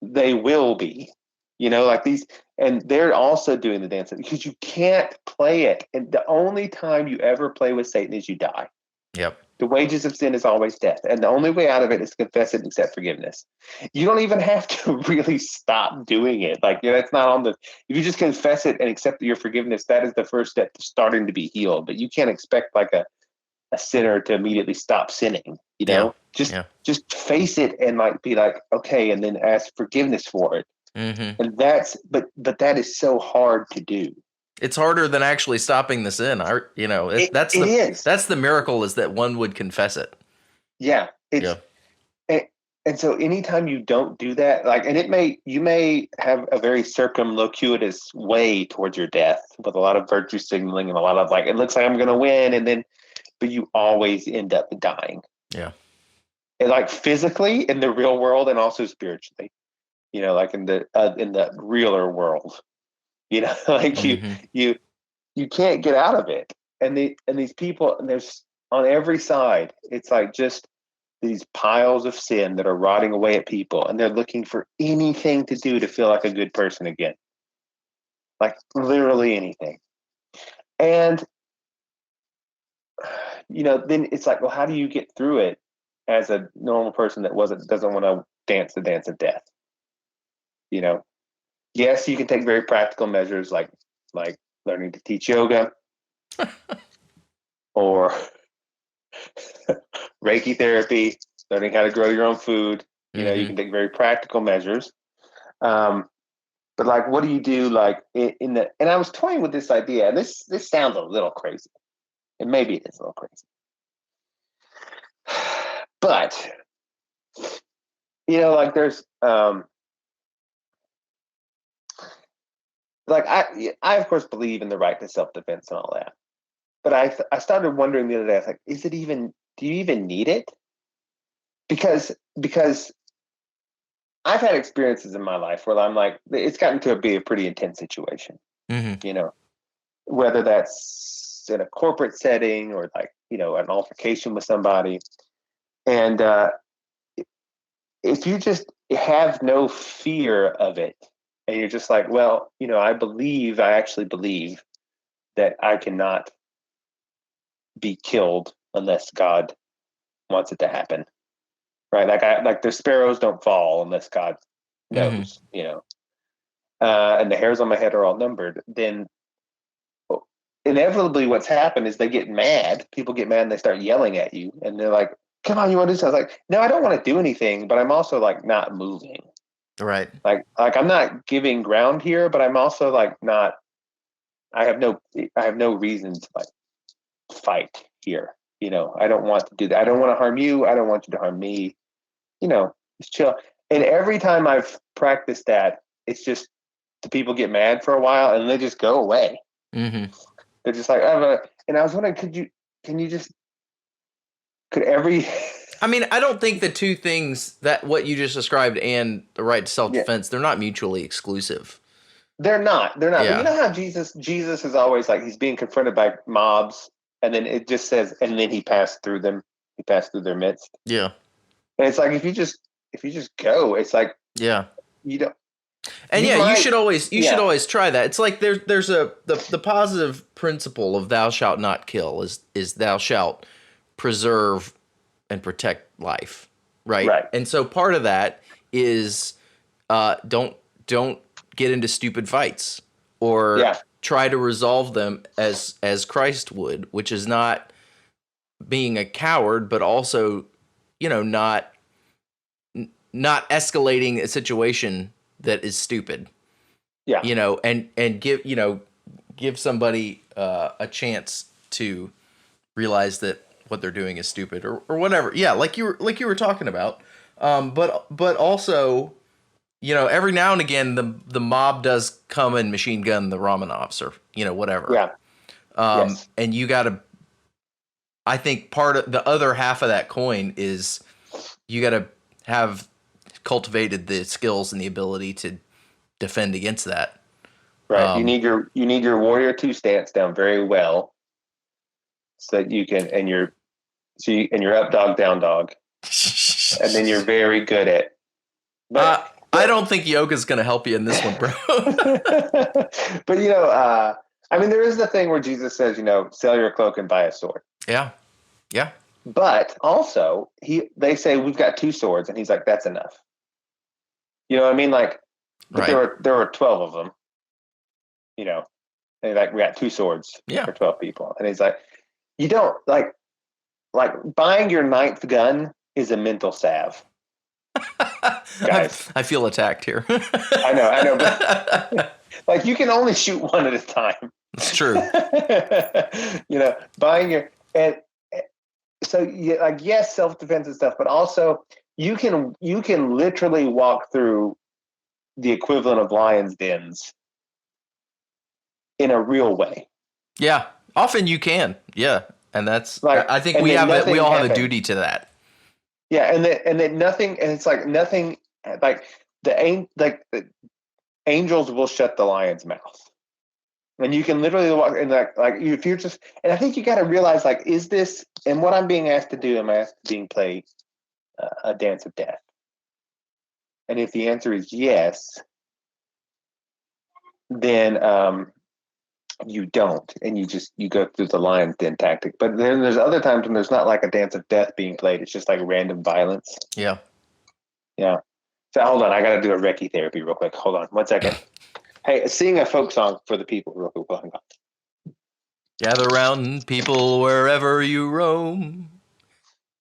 Speaker 2: they will be, like these, and they're also doing the dance because you can't play it. And the only time you ever play with Satan is you die.
Speaker 3: Yep.
Speaker 2: The wages of sin is always death. And the only way out of it is to confess it and accept forgiveness. You don't even have to really stop doing it. Like, that's not if you just confess it and accept your forgiveness, that is the first step to starting to be healed. But you can't expect like a sinner to immediately stop sinning, just face it and like be like, okay, and then ask forgiveness for it.
Speaker 3: Mm-hmm.
Speaker 2: And but that is so hard to do.
Speaker 3: It's harder than actually stopping the sin. That's the miracle, is that one would confess it.
Speaker 2: Yeah. And so anytime you don't do that, like, and you may have a very circumlocuitous way towards your death with a lot of virtue signaling and a lot of like, it looks like I'm going to win. But you always end up dying.
Speaker 3: Yeah.
Speaker 2: And like physically in the real world and also spiritually, like in the realer world, like
Speaker 3: Mm-hmm.
Speaker 2: you can't get out of it. And these people, and there's on every side, it's like just these piles of sin that are rotting away at people, and they're looking for anything to do to feel like a good person again. Like literally anything. And then it's like, well, how do you get through it as a normal person that doesn't want to dance the dance of death? Yes, you can take very practical measures like learning to teach yoga or Reiki therapy, learning how to grow your own food.
Speaker 3: Mm-hmm.
Speaker 2: You can take very practical measures. But like, what do you do? Like and I was toying with this idea, and this sounds a little crazy, and maybe it is a little crazy, but like there's like I of course believe in the right to self-defense and all that, but I started wondering the other day, I was like, do you even need it? Because I've had experiences in my life where I'm like, it's gotten to be a pretty intense situation.
Speaker 3: Mm-hmm.
Speaker 2: Whether that's in a corporate setting or like, an altercation with somebody. And if you just have no fear of it and you're just like, well, I actually believe that I cannot be killed unless God wants it to happen. Right. Like the sparrows don't fall unless God knows, and the hairs on my head are all numbered. Then inevitably what's happened is they get mad. People get mad and they start yelling at you, and they're like, come on, you want to do something? I was like, no, I don't want to do anything, but I'm also like not moving.
Speaker 3: Right.
Speaker 2: Like I'm not giving ground here, but I'm also like not, I have no reason to like fight here. I don't want to do that. I don't want to harm you. I don't want you to harm me. Just chill. And every time I've practiced that, it's just the people get mad for a while and they just go away.
Speaker 3: Mm-hmm.
Speaker 2: They're just like, and I was wondering, could every...
Speaker 3: I mean, I don't think the two things, that what you just described and the right to self-defense, they're not mutually exclusive.
Speaker 2: They're not.
Speaker 3: Yeah.
Speaker 2: But you know how Jesus is always like, he's being confronted by mobs, and then it just says, and then he passed through them. He passed through their midst.
Speaker 3: Yeah.
Speaker 2: And it's like, if you just go, it's like,
Speaker 3: yeah,
Speaker 2: you don't.
Speaker 3: And you should always try that. It's like there's the positive principle of thou shalt not kill is thou shalt preserve and protect life, right?
Speaker 2: Right.
Speaker 3: And so part of that is don't get into stupid fights or try to resolve them as Christ would, which is not being a coward, but also, not escalating a situation that is stupid. Yeah. And give somebody a chance to realize that what they're doing is stupid or whatever. Yeah, like you were talking about. But also, every now and again the mob does come and machine gun the Romanovs or whatever.
Speaker 2: Yeah. Yes.
Speaker 3: And you got to. I think part of the other half of that coin is you got to have cultivated the skills and the ability to defend against that.
Speaker 2: Right. You need your warrior 2 stance down very well, so that you can and you're up dog down dog, and then you're very good at. But
Speaker 3: I don't think yoga's going to help you in this one, bro.
Speaker 2: But I mean, there is the thing where Jesus says, sell your cloak and buy a sword.
Speaker 3: Yeah.
Speaker 2: But also, they say we've got 2 swords, and he's like, that's enough. You know what I mean? Like, but
Speaker 3: Right.
Speaker 2: there were 12 of them. And like we got 2 swords for 12 people, and he's like, you don't like buying your 9th gun is a mental salve. Guys,
Speaker 3: I feel attacked here.
Speaker 2: I know, but like you can only shoot one at a time.
Speaker 3: It's true.
Speaker 2: Buying your and so yes, self-defense and stuff, but also you can literally walk through the equivalent of lions' dens in a real way.
Speaker 3: Yeah, often you can. Yeah, and that's I think we all have a duty to that.
Speaker 2: Yeah, and that nothing, and it's like nothing, like the angels will shut the lion's mouth, and you can literally walk and like if you're just, and I think you got to realize is this, and what I'm being asked to do, am I asked to being played a dance of death, and if the answer is yes, then you don't, and you go through the lion's den tactic. But then there's other times when there's not like a dance of death being played, it's just like random violence.
Speaker 3: Yeah
Speaker 2: So hold on, I gotta do a Reiki therapy real quick. Hold on 1 second. Hey, sing a folk song for the people real quick.
Speaker 3: Gather round, people, wherever you roam,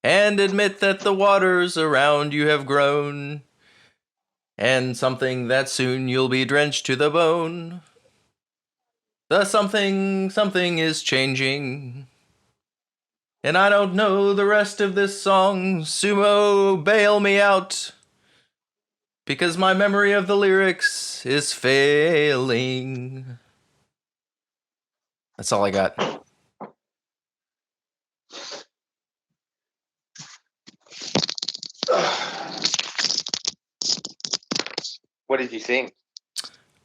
Speaker 3: and admit that the waters around you have grown, and something that soon you'll be drenched to the bone. The something is changing. And I don't know the rest of this song. Sumo, bail me out. Because my memory of the lyrics is failing. That's all I got.
Speaker 2: What did you sing?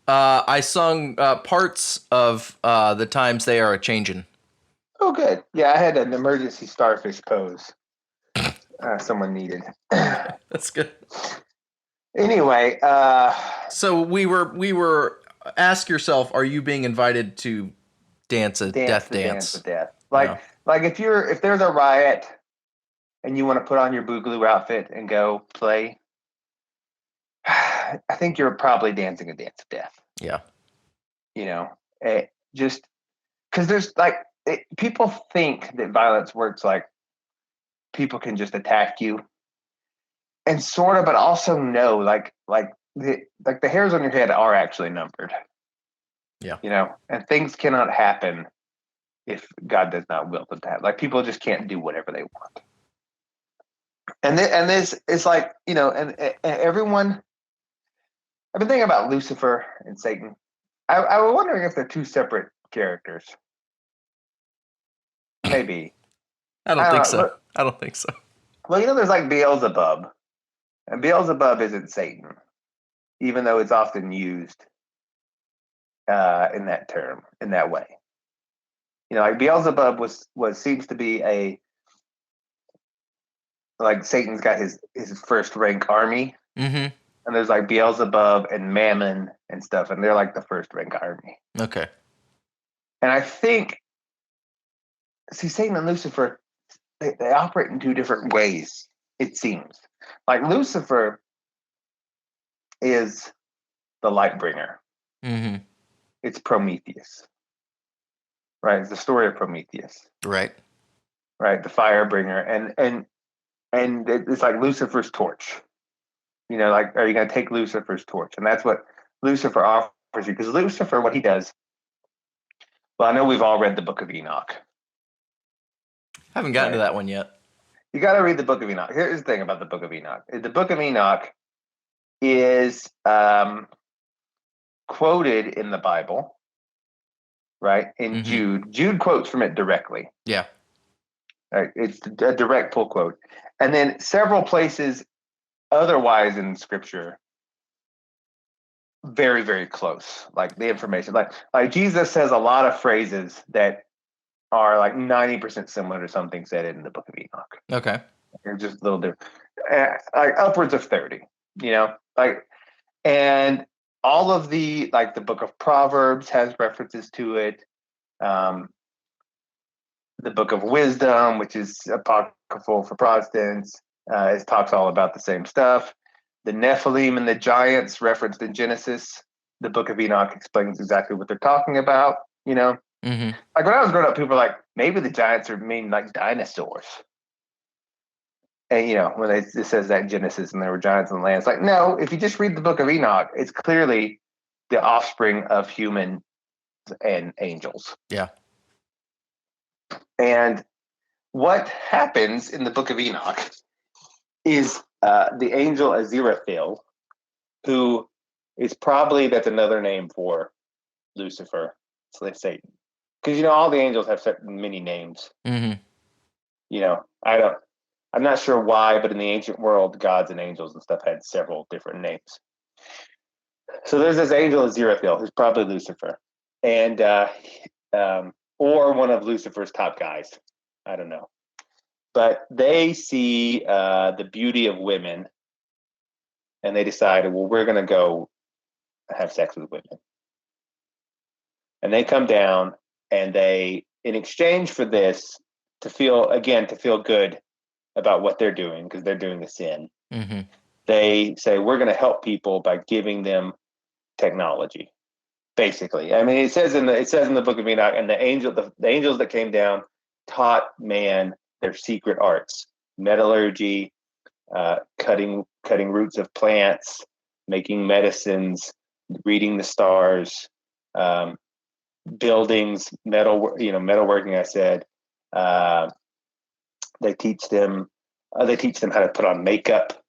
Speaker 3: I sung parts of The Times They Are A-Changin'.
Speaker 2: Oh, good. Yeah, I had an emergency starfish pose. Someone needed.
Speaker 3: That's good.
Speaker 2: Anyway,
Speaker 3: so we were. Ask yourself: are you being invited to dance a death dance?
Speaker 2: Dance of death. Like if there's a riot and you want to put on your boogaloo outfit and go play, I think you're probably dancing a dance of death.
Speaker 3: Yeah.
Speaker 2: Just because there's people think that violence works like people can just attack you, and sort of, but also no, the hairs on your head are actually numbered.
Speaker 3: Yeah.
Speaker 2: And things cannot happen if God does not will them to happen. Like people just can't do whatever they want. And this is and everyone. I've been thinking about Lucifer and Satan. I was wondering if they're 2 separate characters. Maybe.
Speaker 3: I don't think so. I don't think so.
Speaker 2: Well, there's like Beelzebub. And Beelzebub isn't Satan, even though it's often used in that term, in that way. Like Beelzebub seems to be Satan's got his first rank army.
Speaker 3: Mm-hmm.
Speaker 2: And there's like Beelzebub and Mammon and stuff, and they're like the first rank army.
Speaker 3: Okay.
Speaker 2: And I think, Satan and Lucifer, they operate in 2 different ways, it seems. Like Lucifer is the light bringer.
Speaker 3: Mm-hmm.
Speaker 2: It's Prometheus. Right? It's the story of Prometheus.
Speaker 3: Right.
Speaker 2: Right? The fire bringer. And it's like Lucifer's torch. Are you going to take Lucifer's torch? And that's what Lucifer offers you. Because Lucifer, what he does, well, I know we've all read the Book of Enoch.
Speaker 3: Haven't gotten to
Speaker 2: Right.
Speaker 3: that one yet.
Speaker 2: You got to read the Book of Enoch. Here's the thing about the Book of Enoch. The Book of Enoch is quoted in the Bible, right? In Jude. Jude quotes from it directly.
Speaker 3: Yeah.
Speaker 2: Right? It's a direct pull quote. And then several places otherwise in Scripture, very, very close. Like the information. Like Jesus says a lot of phrases that are like 90% similar to something said in the Book of Enoch.
Speaker 3: Okay.
Speaker 2: They're just a little different. Like upwards of 30, and all of the Book of Proverbs has references to it. The Book of Wisdom, which is apocryphal for Protestants, it talks all about the same stuff. The Nephilim and the giants referenced in Genesis. The Book of Enoch explains exactly what they're talking about. Like when I was growing up, people were like, maybe the giants mean like dinosaurs. And when it says that in Genesis and there were giants in the land, it's like, no, if you just read the Book of Enoch, it's clearly the offspring of humans and angels.
Speaker 3: Yeah.
Speaker 2: And what happens in the Book of Enoch is the angel Aziraphale, who is probably, that's another name for Lucifer, so Satan. Because all the angels have many names. I'm not sure why, but in the ancient world, gods and angels and stuff had several different names. So there's this angel Aziraphale, who's probably Lucifer, and or one of Lucifer's top guys. I don't know, but they see the beauty of women, and they decided, well, we're going to go have sex with women, and they come down, and they, in exchange for this, to feel good about what they're doing, because they're doing a sin. They say, we're going to help people by giving them technology. Basically, I mean, it says in the Book of Enoch, and the angels that came down taught man their secret arts: metallurgy, cutting roots of plants, making medicines, reading the stars, buildings, metalworking. I said, they teach them how to put on makeup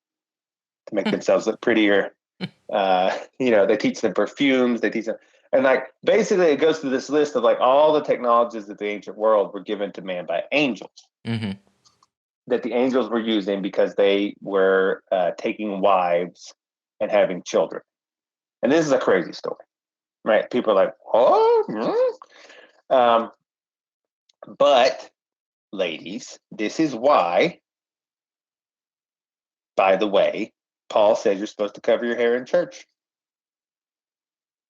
Speaker 2: to make themselves look prettier. They teach them perfumes. They teach them, and basically it goes through this list of all the technologies of the ancient world were given to man by angels. That the angels were using because they were taking wives and having children. And this is a crazy story, right? People are like, oh, but ladies, this is why, by the way, Paul says you're supposed to cover your hair in church,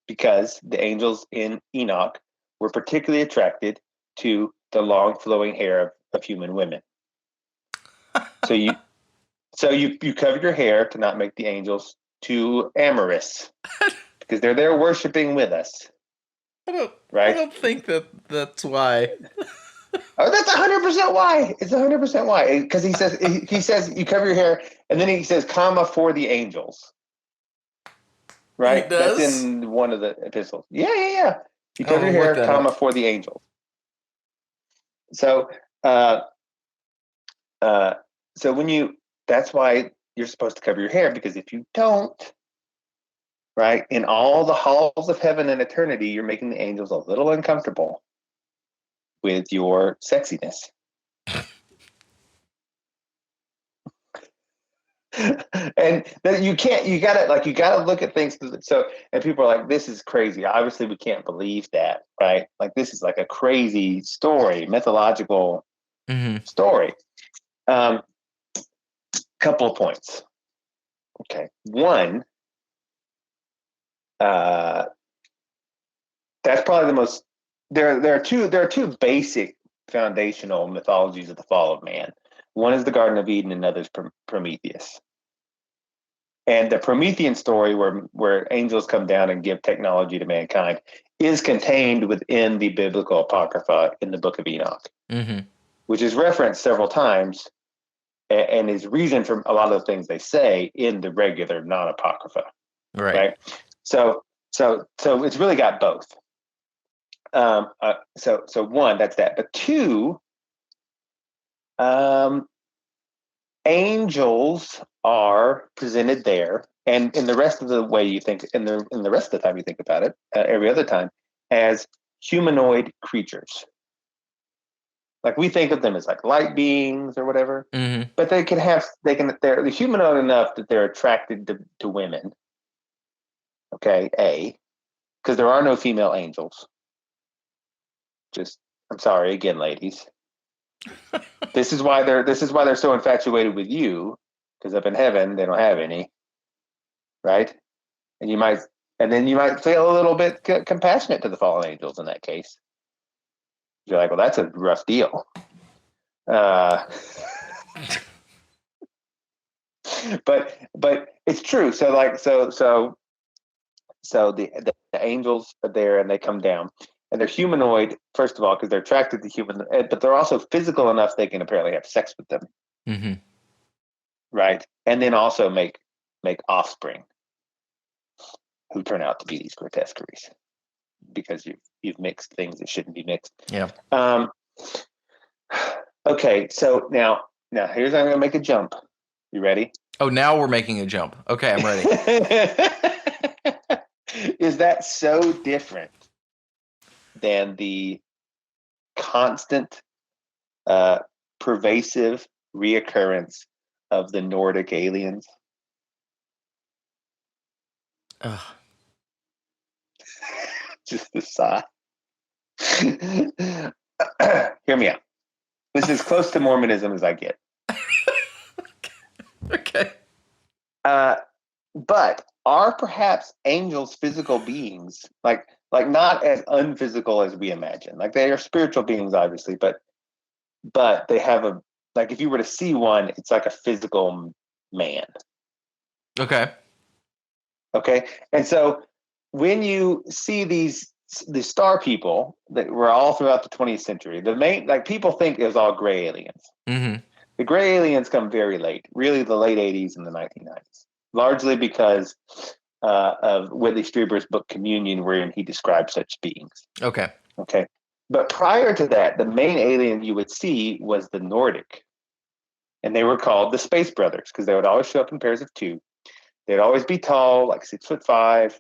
Speaker 2: because the angels in Enoch were particularly attracted to the long flowing hair of human women. So you cover your hair to not make the angels too amorous, because they're there worshiping with us. I
Speaker 3: don't think that's why.
Speaker 2: Oh, that's 100% why. It's 100% why. Because he says you cover your hair, and then he says, comma, for the angels. Right?
Speaker 3: He does?
Speaker 2: That's in one of the epistles. Yeah. You cover your hair, comma, for the angels. So, that's why you're supposed to cover your hair, because if you don't, right, in all the halls of heaven and eternity, you're making the angels a little uncomfortable with your sexiness. And you gotta look at things. So, and people are like, this is crazy. Obviously we can't believe that, right? Like, this is like a crazy story, mythological story. Couple of points. Okay. One, that's probably the most, there are two basic foundational mythologies of the fall of man. One is the Garden of Eden, and another is Prometheus. And the Promethean story, where angels come down and give technology to mankind, is contained within the biblical apocrypha in the Book of Enoch, which is referenced several times, and is reason for a lot of the things they say in the regular non-apocrypha. Right. So it's really got both. So one, that's that. But two, Um, Angels are presented there, and in the rest of the way you think, in the rest of the time you think about it, every other time, as humanoid creatures. Like we think of them as like light beings or whatever,
Speaker 3: Mm-hmm.
Speaker 2: but they're humanoid enough that they're attracted to women. Okay, because there are no female angels. Just, I'm sorry again, ladies. This is why they're so infatuated with you, because up in heaven they don't have any, right? And then you might feel a little bit compassionate to the fallen angels in that case. You're like, well, that's a rough deal. Uh, but it's true. So the angels are there and they come down and they're humanoid first of all because they're attracted to human, but they're also physical enough they can apparently have sex with them,
Speaker 3: Mm-hmm.
Speaker 2: right? And then also make offspring who turn out to be these grotesqueries because you've mixed things that shouldn't be mixed.
Speaker 3: Yeah.
Speaker 2: Okay, so now here's I'm gonna make a jump. You ready?
Speaker 3: Oh, now we're making a jump. Okay, I'm ready.
Speaker 2: Is that so different than the constant, pervasive reoccurrence of the Nordic aliens?
Speaker 3: Ugh.
Speaker 2: Just a sigh. Hear me out. This is as close to Mormonism as I get.
Speaker 3: Okay.
Speaker 2: But are perhaps angels physical beings? Like not as unphysical as we imagine. Like they are spiritual beings, obviously, but they have like if you were to see one, it's like a physical man.
Speaker 3: Okay.
Speaker 2: Okay. And so when you see the star people that were all throughout the 20th century, the main, like people think it was all gray aliens.
Speaker 3: Mm-hmm.
Speaker 2: The gray aliens come very late, really the late 80s and the 1990s, largely because of Whitley Strieber's book Communion, wherein he describes such beings.
Speaker 3: Okay.
Speaker 2: Okay. But prior to that, the main alien you would see was the Nordic. And they were called the Space Brothers because they would always show up in pairs of two. They'd always be tall, like 6'5",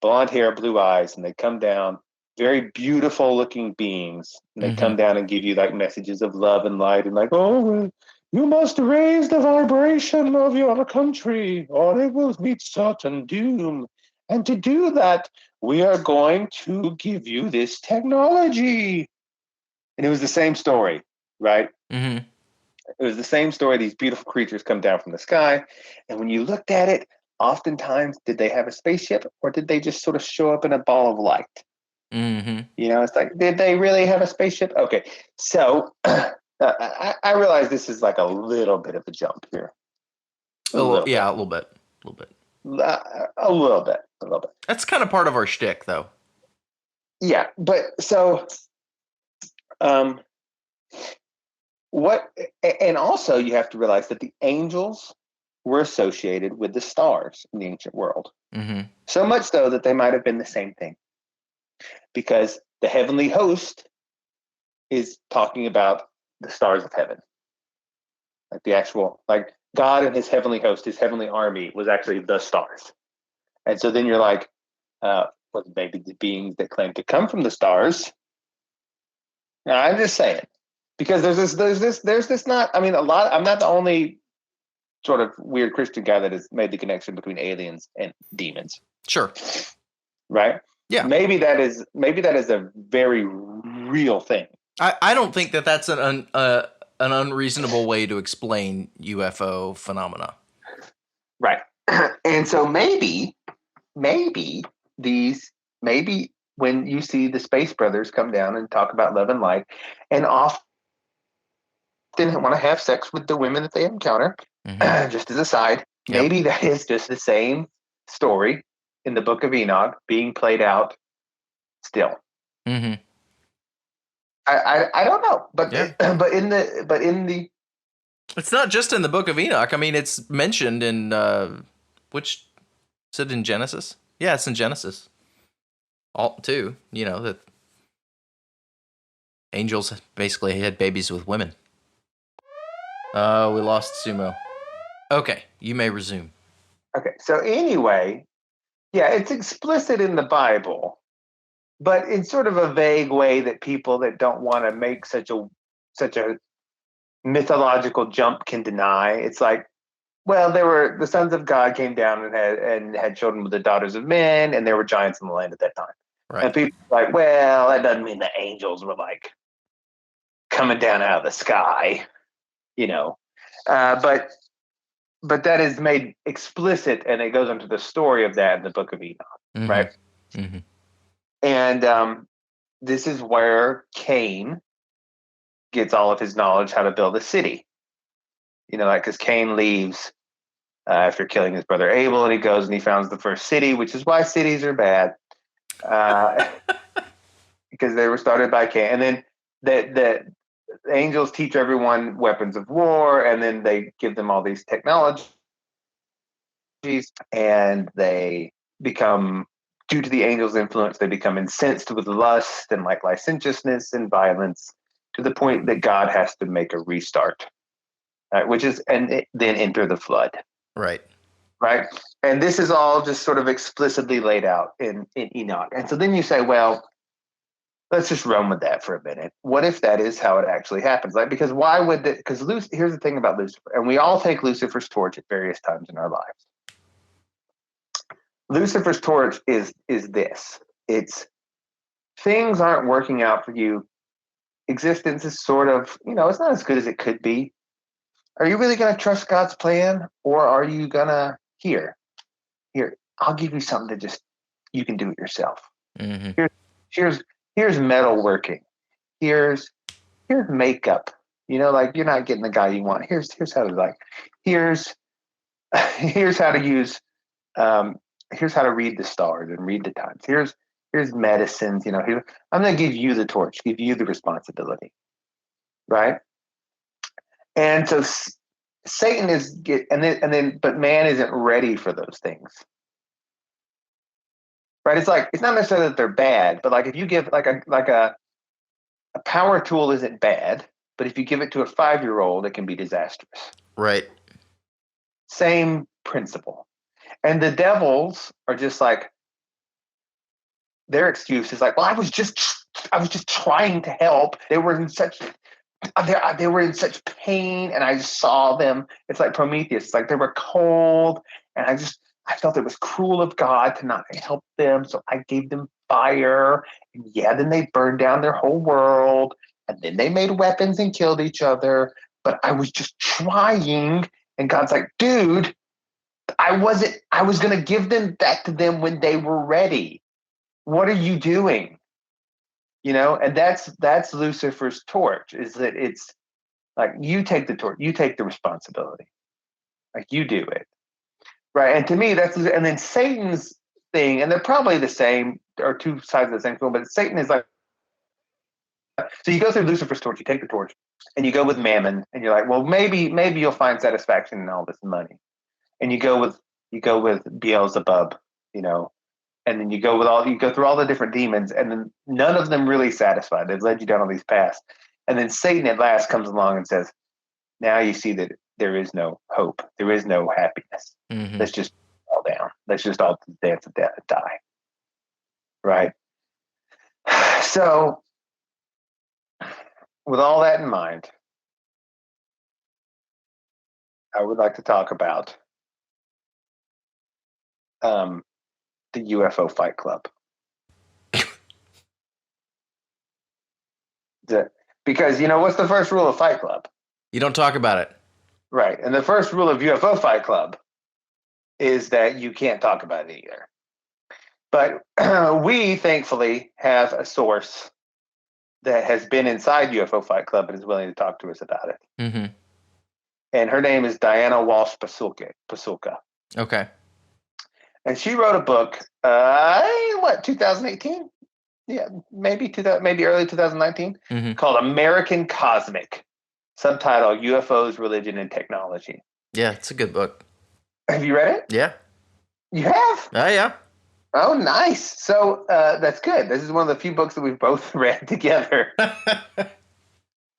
Speaker 2: blonde hair, blue eyes, and they'd come down, very beautiful looking beings. And they'd come down and give you like messages of love and light and like, oh, you must raise the vibration of your country or it will meet certain doom. And to do that, we are going to give you this technology. And it was the same story, right?
Speaker 3: Mm-hmm.
Speaker 2: It was the same story. These beautiful creatures come down from the sky. And when you looked at it, oftentimes, did they have a spaceship or did they just sort of show up in a ball of light?
Speaker 3: Mm-hmm.
Speaker 2: You know, it's like, did they really have a spaceship? Okay. So I realize this is like a little bit of a jump here.
Speaker 3: A little bit. A little bit.
Speaker 2: A little bit.
Speaker 3: That's kind of part of our shtick, though.
Speaker 2: Yeah. But so, and also you have to realize that the angels were associated with the stars in the ancient world.
Speaker 3: Mm-hmm.
Speaker 2: So much so that they might have been the same thing. Because the heavenly host is talking about the stars of heaven. Like the actual, like God and his heavenly host, his heavenly army was actually the stars. And so then you're like, well, maybe the beings that claim to come from the stars. Now, I'm just saying, because there's this not, I mean, I'm not the only sort of weird Christian guy that has made the connection between aliens and demons.
Speaker 3: Sure.
Speaker 2: Right?
Speaker 3: Yeah.
Speaker 2: Maybe that is a very real thing.
Speaker 3: I don't think that that's an unreasonable way to explain UFO phenomena.
Speaker 2: Right. And so maybe when you see the Space Brothers come down and talk about love and light and often want to have sex with the women that they encounter, just as a side, maybe that is just the same story in the Book of Enoch being played out still.
Speaker 3: Mm-hmm.
Speaker 2: I don't know, but in the
Speaker 3: it's not just in the Book of Enoch. I mean, it's mentioned in which is it in Genesis? Yeah, it's in Genesis. All too, you know, that angels basically had babies with women. We lost Sumo. Okay, you may resume.
Speaker 2: Okay, so anyway, yeah, it's explicit in the Bible, but in sort of a vague way that people that don't want to make such a mythological jump can deny. It's like, well, there were the sons of God came down and had children with the daughters of men, and there were giants in the land at that time.
Speaker 3: Right.
Speaker 2: And people are like, well, that doesn't mean the angels were like coming down out of the sky, you know. But that is made explicit, and it goes into the story of that in the Book of Enoch, right?
Speaker 3: Mm-hmm.
Speaker 2: And this is where Cain gets all of his knowledge how to build a city. You know, like because Cain leaves after killing his brother Abel, and he goes and he founds the first city, which is why cities are bad, because they were started by Cain. And then the angels teach everyone weapons of war, and then they give them all these technologies, and they become, due to the angels' influence, they become incensed with lust and like licentiousness and violence to the point that God has to make a restart, which is, and then enter the flood.
Speaker 3: Right.
Speaker 2: Right. And this is all just sort of explicitly laid out in Enoch. And so then you say, well, let's just run with that for a minute. What if that is how it actually happens? Like, because why would that? Because here's the thing about Lucifer, and we all take Lucifer's torch at various times in our lives. Lucifer's torch is this. It's things aren't working out for you. Existence is sort of, it's not as good as it could be. Are you really going to trust God's plan, or are you going to here, I'll give you something to just, you can do it yourself.
Speaker 3: Mm-hmm.
Speaker 2: Here's metalworking. Here's makeup. Like you're not getting the guy you want. Here's how to here's how to use, here's how to read the stars and read the times. Here's medicines. I'm going to give you the torch, give you the responsibility, right? And so Satan but man isn't ready for those things, right? It's not necessarily that they're bad, but like if you give like a power tool isn't bad, but if you give it to a 5-year-old, it can be disastrous.
Speaker 3: Right.
Speaker 2: Same principle. And the devils are just like, their excuse is like, well, I was just trying to help. They were in such pain, and I just saw them. It's like Prometheus. It's like they were cold, and I felt it was cruel of God to not help them, so I gave them fire. And yeah, then they burned down their whole world, and then they made weapons and killed each other. But I was just trying, and God's like, dude, I was going to give them back to them when they were ready. What are you doing? And that's Lucifer's torch, is that it's like, you take the torch, you take the responsibility, like you do it, right? And to me, and then Satan's thing, and they're probably the same, or two sides of the same coin, but Satan is like, so you go through Lucifer's torch, you take the torch, and you go with Mammon, and you're like, well, maybe you'll find satisfaction in all this money, and you go with Beelzebub, and then you go through all the different demons, and then none of them really satisfied. They've led you down all these paths. And then Satan at last comes along and says, now you see that there is no hope. There is no happiness.
Speaker 3: Mm-hmm.
Speaker 2: Let's just fall down. Let's just all dance to death and die. Right? So, with all that in mind, I would like to talk about the UFO Fight Club. Because, what's the first rule of Fight Club?
Speaker 3: You don't talk about it.
Speaker 2: Right. And the first rule of UFO Fight Club is that you can't talk about it either. But we, thankfully, have a source that has been inside UFO Fight Club and is willing to talk to us about it.
Speaker 3: Mm-hmm.
Speaker 2: And her name is Diana Walsh Pasulka.
Speaker 3: Okay.
Speaker 2: And she wrote a book, 2018? Yeah, maybe early 2019,
Speaker 3: mm-hmm.
Speaker 2: called American Cosmic, subtitle UFOs, Religion, and Technology.
Speaker 3: Yeah, it's a good book.
Speaker 2: Have you read it?
Speaker 3: Yeah.
Speaker 2: You have?
Speaker 3: Oh, yeah.
Speaker 2: Oh, nice. So that's good. This is one of the few books that we've both read together.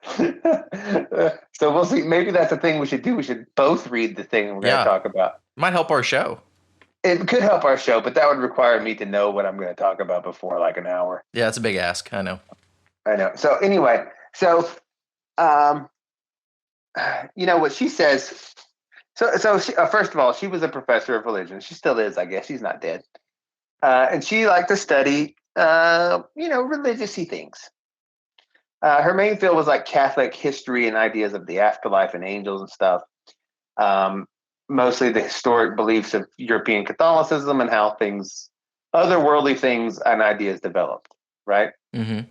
Speaker 2: So we'll see. Maybe that's the thing we should do. We should both read the thing we're going to
Speaker 3: Yeah.
Speaker 2: talk about.
Speaker 3: Might help our show.
Speaker 2: It could help our show, but that would require me to know what I'm going to talk about before like an hour.
Speaker 3: Yeah, it's a big ask. I know.
Speaker 2: I know. So anyway, um, what she says. So she, first of all, she was a professor of religion. She still is, I guess. She's not dead. And she liked to study, religious-y things. Her main field was like Catholic history and ideas of the afterlife and angels and stuff. Mostly the historic beliefs of European Catholicism and how otherworldly things and ideas developed, right?
Speaker 3: Mm-hmm.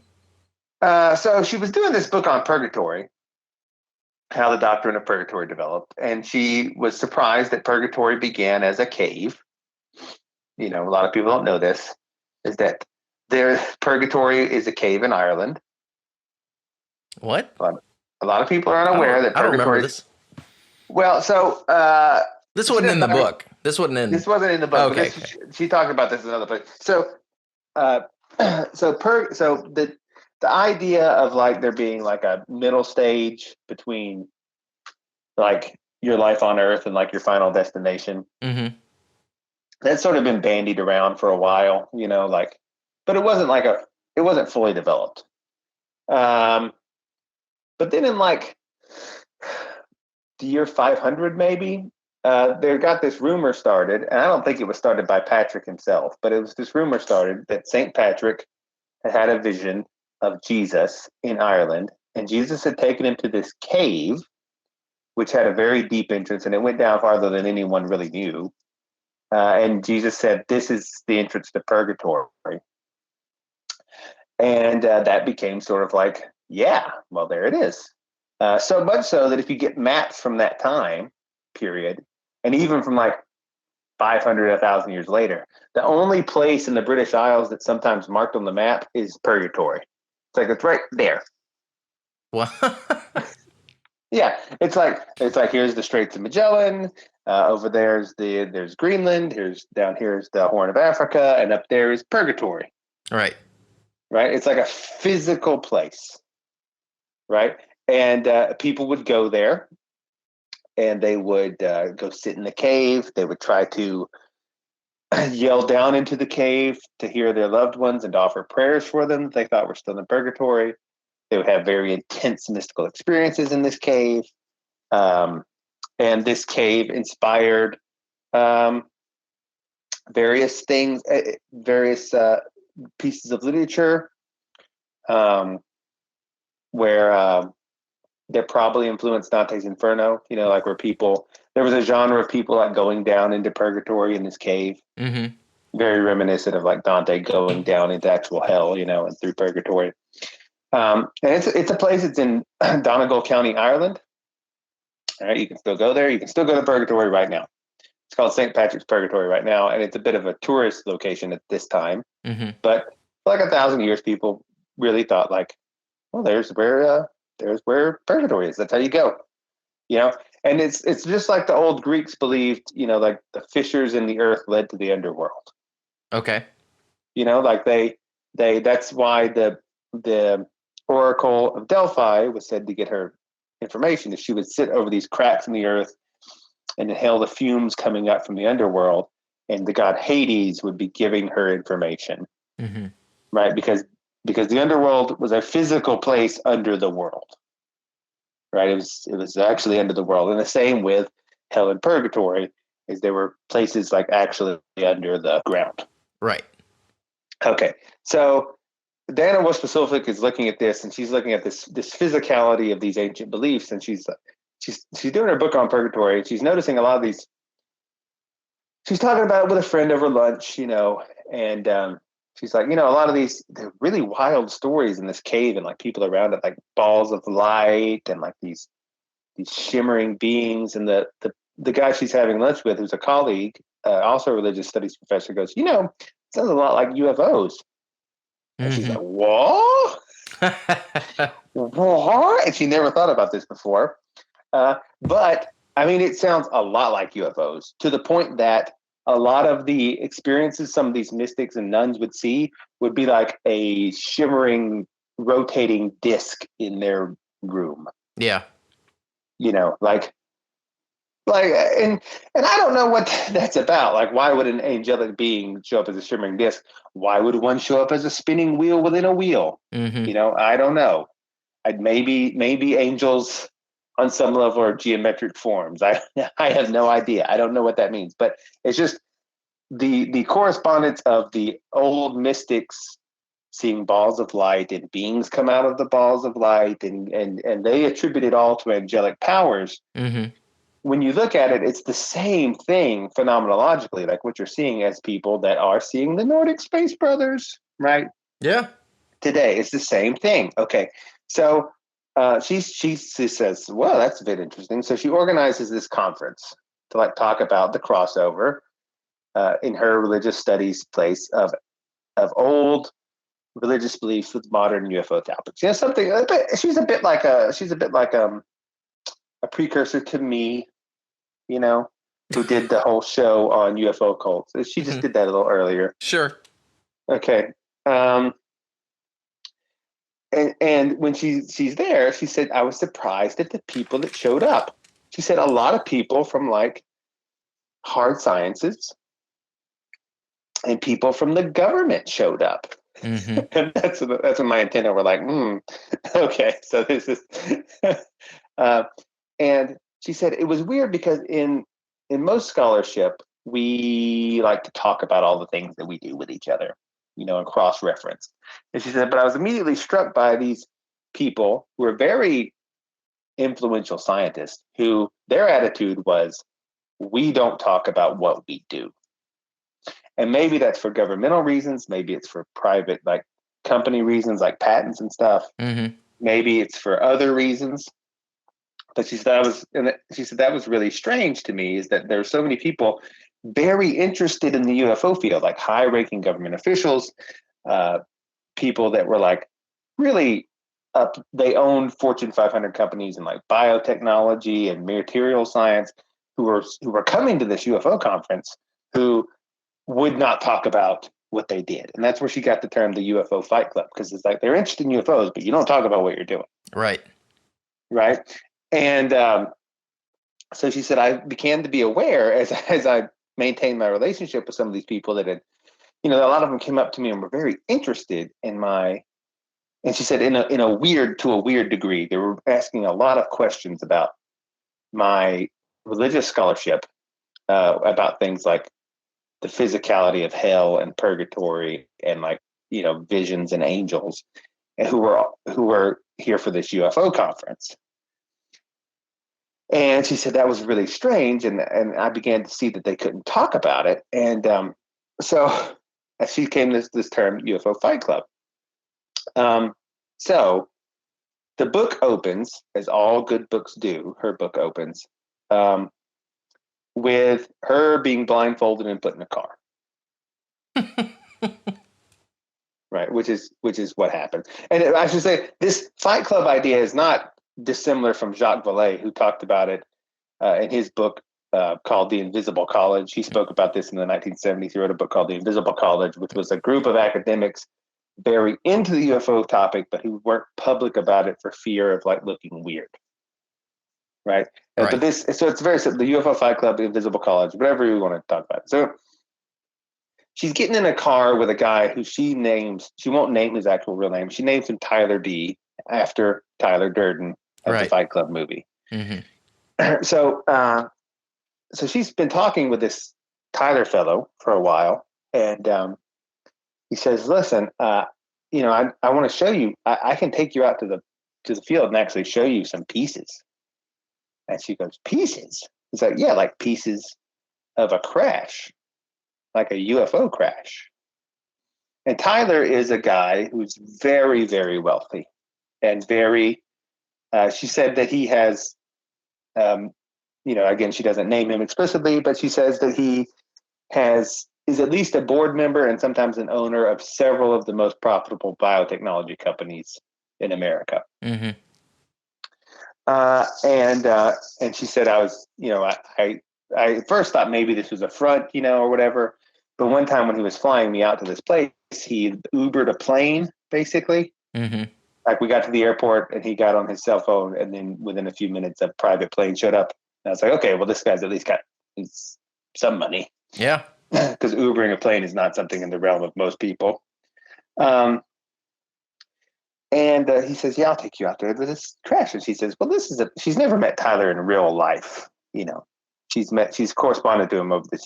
Speaker 2: So she was doing this book on purgatory, how the doctrine of purgatory developed, and she was surprised that purgatory began as a cave. A lot of people don't know this, is that purgatory is a cave in Ireland.
Speaker 3: What?
Speaker 2: A lot of people are unaware that
Speaker 3: I don't remember
Speaker 2: purgatory.
Speaker 3: this.
Speaker 2: Well, so
Speaker 3: This wasn't in the book. This wasn't in
Speaker 2: the book.
Speaker 3: Okay.
Speaker 2: She talked about this in another place. So, the idea of like there being like a middle stage between like your life on Earth and like your final destination.
Speaker 3: Mm-hmm.
Speaker 2: That's sort of been bandied around for a while, but it wasn't fully developed. But then in like the year 500, maybe, there got this rumor started, and I don't think it was started by Patrick himself, but it was this rumor started that St. Patrick had a vision of Jesus in Ireland, and Jesus had taken him to this cave, which had a very deep entrance, and it went down farther than anyone really knew. And Jesus said, "This is the entrance to purgatory." And that became sort of like, yeah, well, there it is. So much so that if you get maps from that time period, and even from like 500, 1,000 years later, the only place in the British Isles that's sometimes marked on the map is purgatory. It's right there.
Speaker 3: What?
Speaker 2: Yeah, it's like here's the Straits of Magellan. Over there's Greenland. Here's the Horn of Africa, and up there is purgatory.
Speaker 3: Right.
Speaker 2: Right. It's like a physical place. Right. And people would go there, and they would go sit in the cave. They would try to yell down into the cave to hear their loved ones and to offer prayers for them that they thought were still in purgatory. They would have very intense mystical experiences in this cave. And this cave inspired various things, various pieces of literature, where that probably influenced Dante's Inferno, like there was a genre of people like going down into purgatory in this cave.
Speaker 3: Mm-hmm.
Speaker 2: Very reminiscent of like Dante going down into actual hell, and through purgatory. And it's a place. It's in Donegal County, Ireland. All right, you can still go there. You can still go to purgatory right now. It's called St. Patrick's Purgatory right now, and it's a bit of a tourist location at this time.
Speaker 3: Mm-hmm.
Speaker 2: But for like 1,000 years, people really thought like, well, there's where purgatory is. That's how you go. And it's just like the old Greeks believed. Like the fissures in the earth led to the underworld.
Speaker 3: Okay.
Speaker 2: Like they that's why the Oracle of Delphi was said to get her information. If she would sit over these cracks in the earth and inhale the fumes coming up from the underworld, and the god Hades would be giving her information.
Speaker 3: Mm-hmm.
Speaker 2: Right? Because the underworld was a physical place under the world. Right? It was actually under the world. And the same with hell and purgatory, is there were places like actually under the ground.
Speaker 3: Right.
Speaker 2: Okay. So Diana Wospasovik is looking at this, and she's looking at this physicality of these ancient beliefs, and she's doing her book on purgatory, and she's noticing a lot of these. She's talking about it with a friend over lunch, and she's like, a lot of these, they're really wild stories in this cave, and like people around it, like balls of light, and like these shimmering beings. And the guy she's having lunch with, who's a colleague, also a religious studies professor, goes, it sounds a lot like UFOs. And she's like, what? What? And she never thought about this before. But, I mean, it sounds a lot like UFOs, to the point that a lot of the experiences some of these mystics and nuns would see would be like a shimmering, rotating disc in their groom.
Speaker 3: Yeah.
Speaker 2: And I don't know what that's about. Like, why would an angelic being show up as a shimmering disc? Why would one show up as a spinning wheel within a wheel?
Speaker 3: Mm-hmm.
Speaker 2: I don't know. Maybe angels on some level are geometric forms. I have no idea. I don't know what that means, but it's just the correspondence of the old mystics seeing balls of light and beings come out of the balls of light, and they attribute it all to angelic powers.
Speaker 3: Mm-hmm.
Speaker 2: When you look at it, it's the same thing phenomenologically, like what you're seeing as people that are seeing the Nordic Space Brothers, right?
Speaker 3: Yeah.
Speaker 2: Today, it's the same thing. Okay, so she says, well, that's a bit interesting. So she organizes this conference to like talk about the crossover in her religious studies place of old religious beliefs with modern UFO topics. Something a bit, she's a bit like a precursor to me, who did the whole show on UFO cults. She just did that a little earlier.
Speaker 3: Sure.
Speaker 2: Okay. And when she's there, she said, I was surprised at the people that showed up. She said a lot of people from like hard sciences and people from the government showed up.
Speaker 3: Mm-hmm.
Speaker 2: And that's when my antenna were like, okay, so this is and she said it was weird because in most scholarship, we like to talk about all the things that we do with each other, and cross-reference. And she said, but I was immediately struck by these people who are very influential scientists who their attitude was, we don't talk about what we do. And maybe that's for governmental reasons. Maybe it's for private, like company reasons, like patents and stuff.
Speaker 3: Mm-hmm.
Speaker 2: Maybe it's for other reasons. But she said that was really strange to me, is that there are so many people very interested in the UFO field, like high-ranking government officials, people that were like really up. They owned Fortune 500 companies in like biotechnology and material science, who were coming to this UFO conference, who would not talk about what they did. And that's where she got the term the UFO Fight Club, because it's like they're interested in UFOs, but you don't talk about what you're doing.
Speaker 3: Right.
Speaker 2: Right. And so she said, I began to be aware as I maintained my relationship with some of these people that had, a lot of them came up to me and were very interested in and she said in a weird degree, they were asking a lot of questions about my religious scholarship, about things like the physicality of hell and purgatory and like, visions and angels, and who were here for this UFO conference. And she said that was really strange, and I began to see that they couldn't talk about it. And so she came this term UFO Fight Club. So the book opens, as all good books do. Her book opens with her being blindfolded and put in a car. Right, which is what happened. And I should say, this Fight Club idea is not dissimilar from Jacques Vallée, who talked about it in his book called The Invisible College. He spoke about this in the 1970s. He wrote a book called The Invisible College, which was a group of academics very into the UFO topic, but who weren't public about it for fear of like looking weird. Right.
Speaker 3: Right.
Speaker 2: But so it's very simple. The UFO Fight Club, The Invisible College, whatever you want to talk about. So she's getting in a car with a guy who she won't name his actual real name. She names him Tyler D, after Tyler Durden of the Fight Club movie.
Speaker 3: Mm-hmm.
Speaker 2: So she's been talking with this Tyler fellow for a while, and he says, listen, I want to show you, I can take you out to the field and actually show you some pieces. And she goes, pieces? He's like, yeah, like pieces of a crash, like a UFO crash. And Tyler is a guy who's very, very wealthy, and very, she said that he has, again, she doesn't name him explicitly, but she says that he is at least a board member and sometimes an owner of several of the most profitable biotechnology companies in America.
Speaker 3: Mm-hmm.
Speaker 2: And she said, I was, I at first thought maybe this was a front, or whatever. But one time when he was flying me out to this place, he Ubered a plane, basically.
Speaker 3: Mm-hmm.
Speaker 2: Like we got to the airport and he got on his cell phone, and then within a few minutes, a private plane showed up. And I was like, okay, well, this guy's at least got some money.
Speaker 3: Yeah.
Speaker 2: Because Ubering a plane is not something in the realm of most people. And he says, yeah, I'll take you out there to this crash. And she says, well, she's never met Tyler in real life. You know, she's corresponded to him over the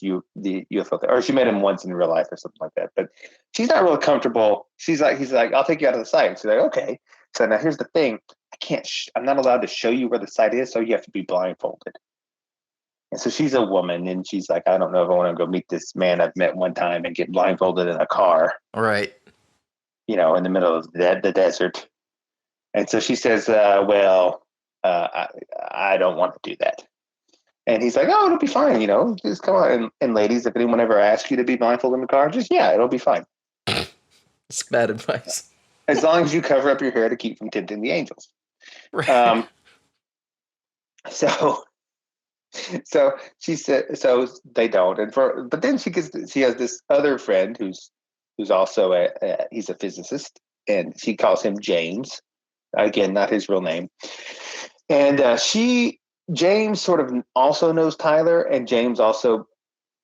Speaker 2: UFO thing, or she met him once in real life or something like that. But she's not real comfortable. He's like, I'll take you out of the site. And she's like, okay. So now here's the thing. I'm not allowed to show you where the site is. So you have to be blindfolded. And so she's a woman, and she's like, I don't know if I want to go meet this man I've met one time and get blindfolded in a car.
Speaker 3: Right.
Speaker 2: You know, in the middle of the desert. And so she says, I don't want to do that. And he's like, oh, it'll be fine. You know, just come on. And ladies, if anyone ever asks you to be blindfolded in the car, it'll be fine.
Speaker 3: It's bad advice.
Speaker 2: As long as you cover up your hair to keep from tempting the angels.
Speaker 3: Right.
Speaker 2: So she said, so they don't. But then she has this other friend who's also he's a physicist, and she calls him James. Again, not his real name. And James sort of also knows Tyler, and James also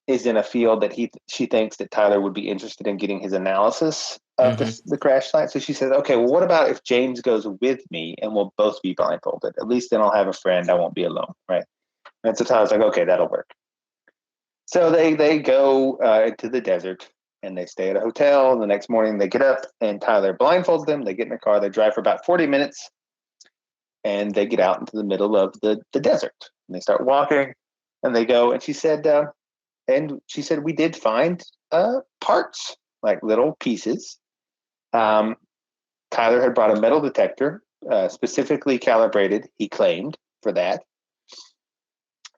Speaker 2: is in a field that she thinks that Tyler would be interested in getting his analysis of the crash site. So she says, okay, well, what about if James goes with me and we'll both be blindfolded? At least then I'll have a friend. I won't be alone, right? And so Tyler's like, okay, that'll work. So they go into the desert, and they stay at a hotel. And the next morning they get up, and Tyler blindfolds them. They get in the car. They drive for about 40 minutes, and they get out into the middle of the desert. And they start walking, and they go. And she said, we did find parts, like little pieces. Tyler had brought a metal detector, specifically calibrated, he claimed, for that.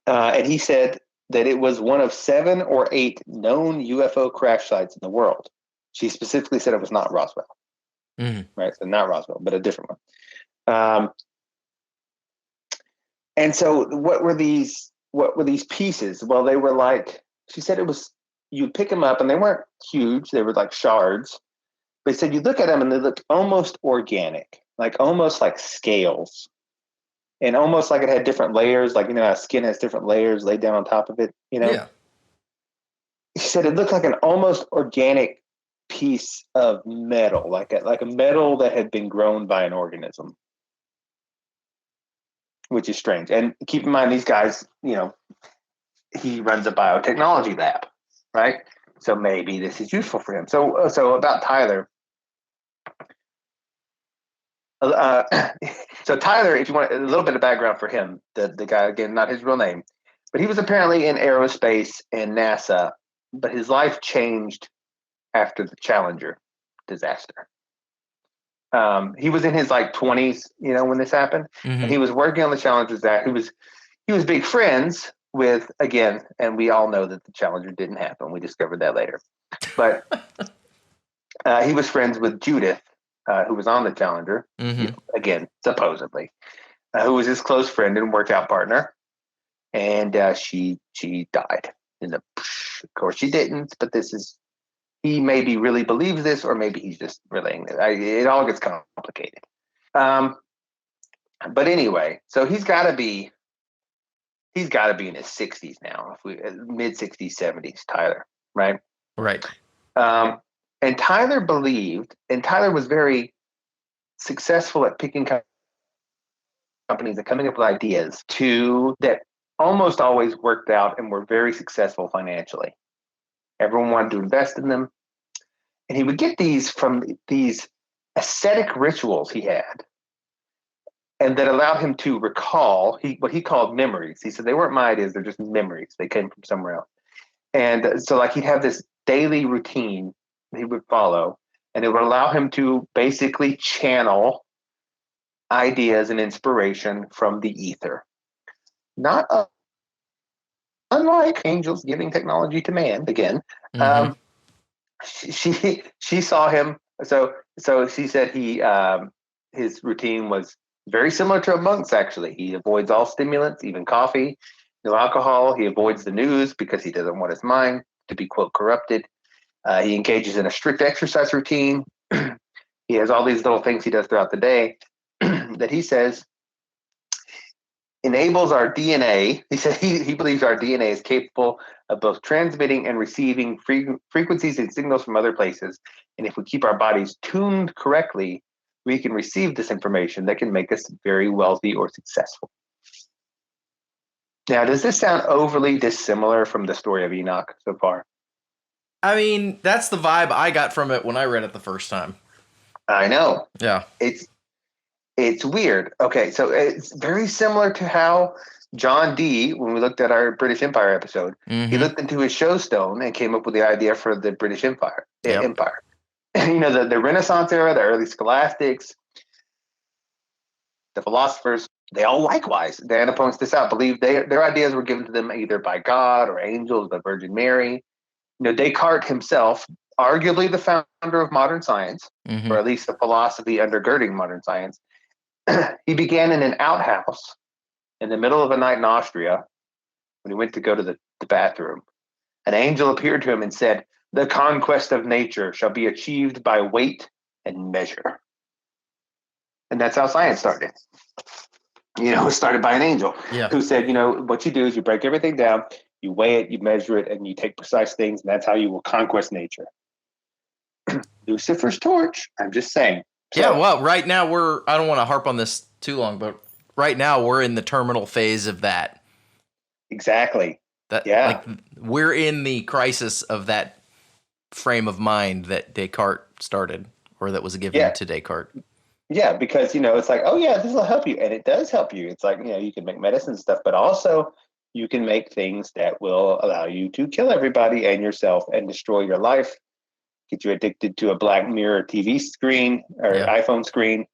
Speaker 2: And he said that it was one of 7 or 8 known UFO crash sites in the world. She specifically said it was not Roswell. Right? So not Roswell, but a different one. And so what were these pieces? Well, they were like, she said you'd pick them up, and they weren't huge. They were like shards. But said you look at them and they look almost organic, like almost like scales. And almost like it had different layers, like, you know, how skin has different layers laid down on top of it, you know?
Speaker 3: Yeah.
Speaker 2: He said it looked like an almost organic piece of metal, like a metal that had been grown by an organism, which is strange. And keep in mind, these guys, you know, he runs a biotechnology lab, right? So maybe this is useful for him. So about Tyler. So Tyler, if you want a little bit of background for him, the guy, again, not his real name, but he was apparently in aerospace and NASA, but his life changed after the Challenger disaster. He was in his like 20s, you know, when this happened, and he was working on the Challenger disaster. He was big friends with, again, and we all know that the Challenger didn't happen. We discovered that later, but he was friends with Judith, who was on the Challenger, you know, again, supposedly, who was his close friend and workout partner. And she died. Of course, she didn't, but he maybe really believes this, or maybe he's just relaying this. It all gets complicated. But anyway, so he's got to be in his 60s now, mid 60s, 70s, Tyler, right?
Speaker 3: Right.
Speaker 2: And Tyler believed, and Tyler was very successful at picking companies and coming up with ideas that almost always worked out and were very successful financially. Everyone wanted to invest in them. And he would get these from these ascetic rituals he had, and that allowed him to recall what he called memories. He said they weren't my ideas, they're just memories. They came from somewhere else. And so like he'd have this daily routine he would follow, and it would allow him to basically channel ideas and inspiration from the ether. Not unlike angels giving technology to man again. She saw him. So she said his routine was very similar to a monk's. Actually, he avoids all stimulants, even coffee, no alcohol. He avoids the news because he doesn't want his mind to be, quote, corrupted. He engages in a strict exercise routine. he has all these little things he does throughout the day that he says enables our DNA. He said he believes our DNA is capable of both transmitting and receiving frequencies and signals from other places. And if we keep our bodies tuned correctly, we can receive this information that can make us very wealthy or successful. Now, does this sound overly dissimilar from the story of Enoch so far?
Speaker 3: I mean, that's the vibe I got from it when I read it the first time.
Speaker 2: I know.
Speaker 3: Yeah.
Speaker 2: It's weird. Okay, so it's very similar to how John Dee, when we looked at our British Empire episode, he looked into his show stone and came up with the idea for the British Empire.
Speaker 3: Yep.
Speaker 2: Empire. You know, the Renaissance era, the early scholastics, the philosophers, they all likewise, Diana points this out, believe their ideas were given to them either by God or angels, the Virgin Mary. You know, Descartes himself, arguably the founder of modern science, or at least the philosophy undergirding modern science, he began in an outhouse in the middle of the night in Austria when he went to go to the bathroom. An angel appeared to him and said, "The conquest of nature shall be achieved by weight and measure." And that's how science started. You know, it started by an angel who said, you know, what you do is you break everything down, you weigh it, you measure it, and you take precise things, and that's how you will conquest nature. Lucifer's torch, I'm just saying.
Speaker 3: Yeah, well, right now I don't want to harp on this too long, but right now we're in the terminal phase of that.
Speaker 2: Exactly.
Speaker 3: Like we're in the crisis of that frame of mind that Descartes started, or that was given to Descartes.
Speaker 2: Yeah, because, you know, it's like, oh yeah, this will help you. And it does help you. It's like, you know, you can make medicine and stuff, but also you can make things that will allow you to kill everybody and yourself and destroy your life. Get you addicted to a Black Mirror TV screen or iPhone screen.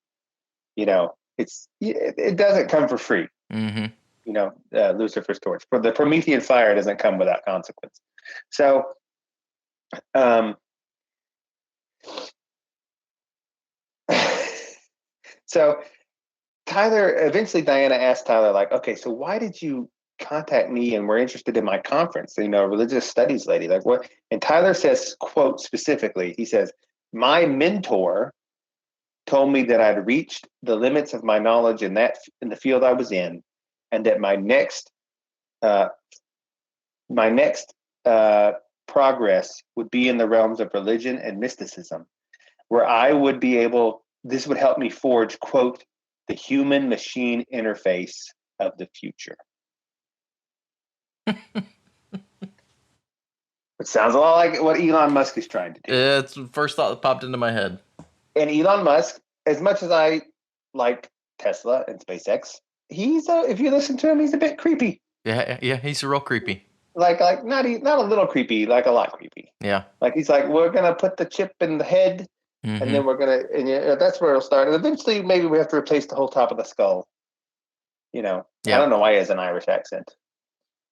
Speaker 2: You know, it doesn't come for free. You know, Lucifer's torch. For the Promethean fire doesn't come without consequence. So, so eventually Diana asked Tyler, like, okay, so why did you contact me and were interested in my conference? You know, religious studies lady, like what? And Tyler says, quote specifically, he says, "My mentor told me that I'd reached the limits of my knowledge in the field I was in, and that my next progress would be in the realms of religion and mysticism, where I would be able. This would help me forge, quote, the human machine interface of the future." It sounds a lot like what Elon Musk is trying to do.
Speaker 3: It's the first thought that popped into my head.
Speaker 2: And Elon Musk, as much as I like Tesla and SpaceX, if you listen to him, he's a bit creepy.
Speaker 3: Yeah, he's real creepy.
Speaker 2: Like not a little creepy, like a lot creepy.
Speaker 3: Yeah.
Speaker 2: Like he's like, we're gonna put the chip in the head, and then we're gonna, and that's where it'll start. And eventually, maybe we have to replace the whole top of the skull. You know, I don't know why he has an Irish accent.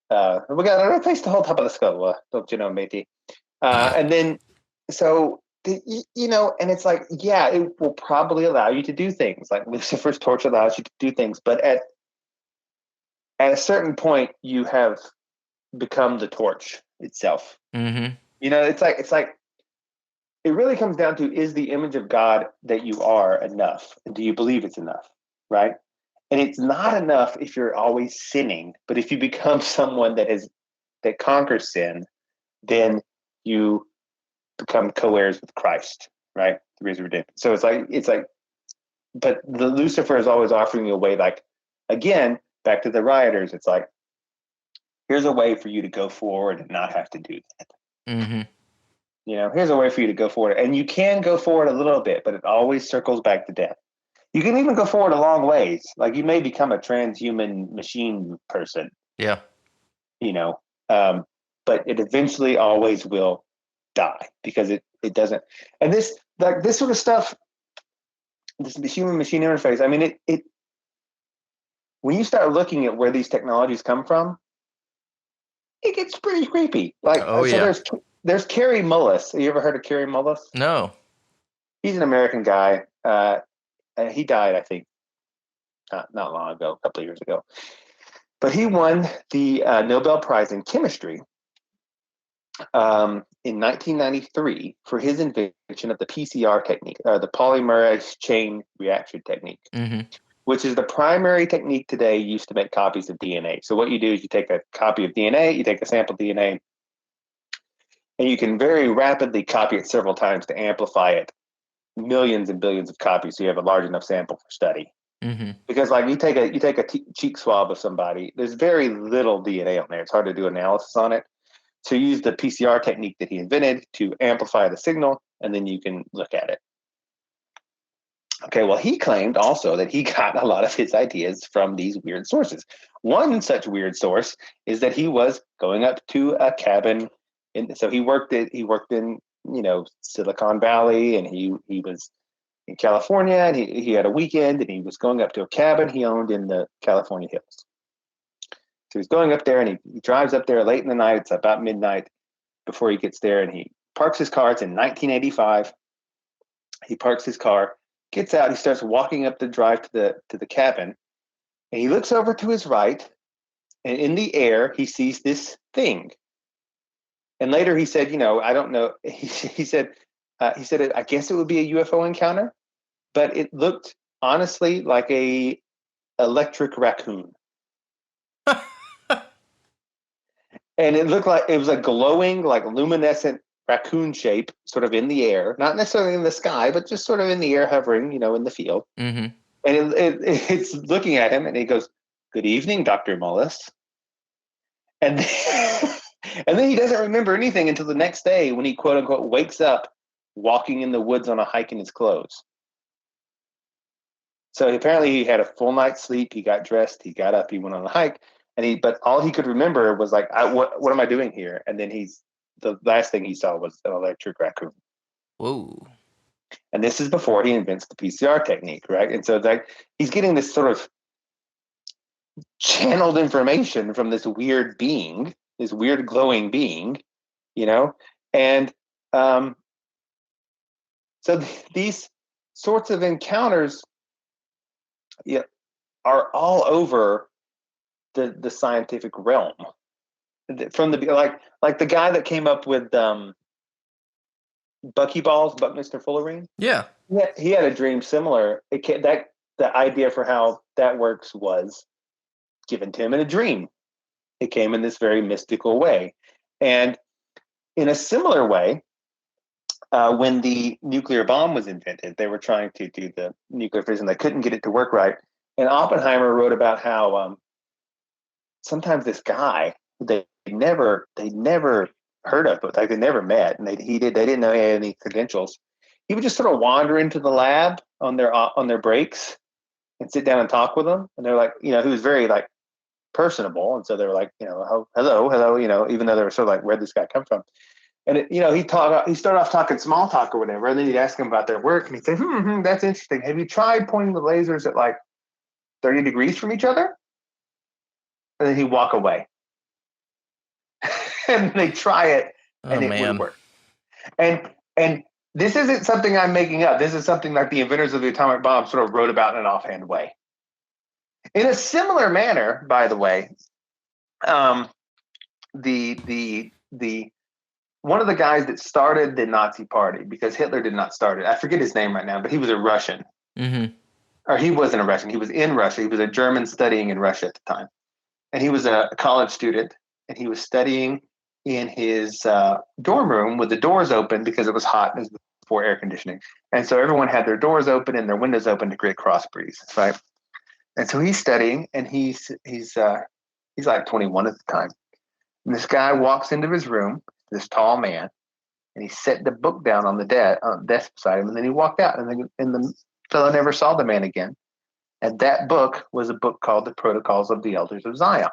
Speaker 2: We got to replace the whole top of the skull, don't you know, matey? And then, so, you know, and it's like, yeah, it will probably allow you to do things. Like Lucifer's torch allows you to do things. But at a certain point, you have become the torch itself. You know, it's like, it really comes down to, is the image of God that you are enough? And do you believe it's enough? Right? And it's not enough if you're always sinning, but if you become someone that conquers sin, then you become co-heirs with Christ, right? The reason redemption. So it's like, but the Lucifer is always offering you a way, like, again, back to the rioters, it's like, here's a way for you to go forward and not have to do that. You know, here's a way for you to go forward. And you can go forward a little bit, but it always circles back to death. You can even go forward a long ways. Like you may become a transhuman machine person. Yeah. You know, but it eventually always will die because it doesn't. And this sort of stuff, this human machine interface, I mean, it when you start looking at where these technologies come from, it gets pretty creepy. Like, there's Kerry Mullis. Have you ever heard of Kerry Mullis?
Speaker 3: No.
Speaker 2: He's an American guy. He died, I think, not long ago, a couple of years ago. But he won the Nobel Prize in chemistry in 1993 for his invention of the PCR technique, the polymerase chain reaction technique,
Speaker 3: Mm-hmm.
Speaker 2: which is the primary technique today used to make copies of DNA. So what you do is you take a copy of DNA, you take a sample DNA, and you can very rapidly copy it several times to amplify it millions and billions of copies so you have a large enough sample for study.
Speaker 3: Mm-hmm.
Speaker 2: Because like you take a cheek swab of somebody, there's very little DNA on there. It's hard to do analysis on it. So use the PCR technique that he invented to amplify the signal, and then you can look at it. Okay, well, he claimed also that he got a lot of his ideas from these weird sources. One such weird source is that he was going up to a cabin, so he worked in Silicon Valley, and he was in California, and he had a weekend, and he was going up to a cabin he owned in the California hills. So he's going up there, and he drives up there late in the night. It's about midnight before he gets there, and he parks his car. It's in 1985. He parks his car, gets out, he starts walking up the drive to the cabin, and he looks over to his right, and in the air he sees this thing. And later he said, I don't know. He said, I guess it would be a UFO encounter, but it looked honestly like a electric raccoon. And it looked like it was a glowing, like luminescent raccoon shape, sort of in the air, not necessarily in the sky, but just sort of in the air, hovering, in the field.
Speaker 3: Mm-hmm.
Speaker 2: And it's looking at him, and he goes, "Good evening, Dr. Mullis." And then, and then he doesn't remember anything until the next day when he, quote unquote, wakes up walking in the woods on a hike in his clothes. So apparently he had a full night's sleep. He got dressed. He got up. He went on a hike. But all he could remember was like, what am I doing here? And then the last thing he saw was an electric raccoon.
Speaker 3: Whoa.
Speaker 2: And this is before he invents the PCR technique, right? And so he's getting this sort of channeled information from this weird being, this weird glowing being, and so these sorts of encounters are all over the scientific realm. From like the guy that came up with Buckminster Fullerene.
Speaker 3: Yeah.
Speaker 2: He had a dream similar. The idea for how that works was given to him in a dream. It came in this very mystical way. And in a similar way, when the nuclear bomb was invented, they were trying to do the nuclear fission. They couldn't get it to work right. And Oppenheimer wrote about how sometimes this guy they never heard of, but like they never met, and they didn't know he had any credentials. He would just sort of wander into the lab on their breaks and sit down and talk with them. And they're like, he was very like personable, and so they were like, hello, even though they were sort of like, where'd this guy come from? And he started off talking small talk or whatever, and then he'd ask them about their work, and he'd say, that's interesting. Have you tried pointing the lasers at like 30 degrees from each other? And then he'd walk away. And they try it, and it would work. And this isn't something I'm making up. This is something like the inventors of the atomic bomb sort of wrote about in an offhand way. In a similar manner, by the way, the one of the guys that started the Nazi Party, because Hitler did not start it. I forget his name right now, but he was a Russian.
Speaker 3: Mm-hmm.
Speaker 2: Or he wasn't a Russian. He was in Russia. He was a German studying in Russia at the time. And he was a college student, and he was studying in his dorm room with the doors open because it was hot and it was before air conditioning. And so everyone had their doors open and their windows open to create cross breeze, right? And so he's studying, and he's like 21 at the time. And this guy walks into his room, this tall man, and he set the book down on the desk beside him, and then he walked out, and the fellow never saw the man again. And that book was a book called The Protocols of the Elders of Zion,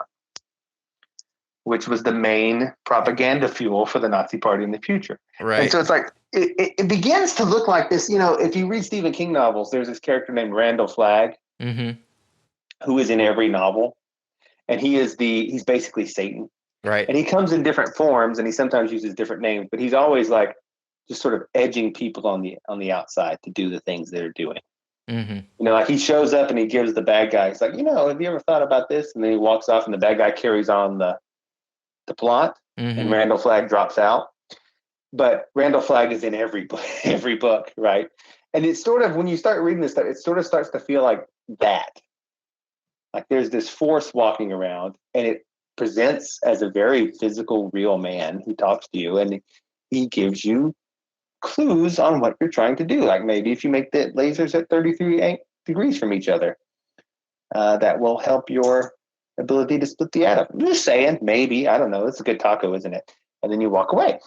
Speaker 2: which was the main propaganda fuel for the Nazi Party in the future.
Speaker 3: Right.
Speaker 2: And so it's like, it begins to look like this, if you read Stephen King novels, there's this character named Randall Flagg,
Speaker 3: mm-hmm.
Speaker 2: who is in every novel. And he's basically Satan.
Speaker 3: Right.
Speaker 2: And he comes in different forms, and he sometimes uses different names, but he's always like just sort of edging people on the outside to do the things they're doing.
Speaker 3: Mm-hmm.
Speaker 2: Like he shows up and he gives the bad guy, he's like, have you ever thought about this? And then he walks off, and the bad guy carries on the plot. and Randall Flagg drops out. But Randall Flagg is in every book, right? And it's sort of, when you start reading this stuff, it sort of starts to feel like that. Like there's this force walking around, and it presents as a very physical, real man who talks to you, and he gives you clues on what you're trying to do. Like maybe if you make the lasers at 33 degrees from each other, that will help your ability to split the atom. I'm just saying, maybe, I don't know. It's a good taco, isn't it? And then you walk away.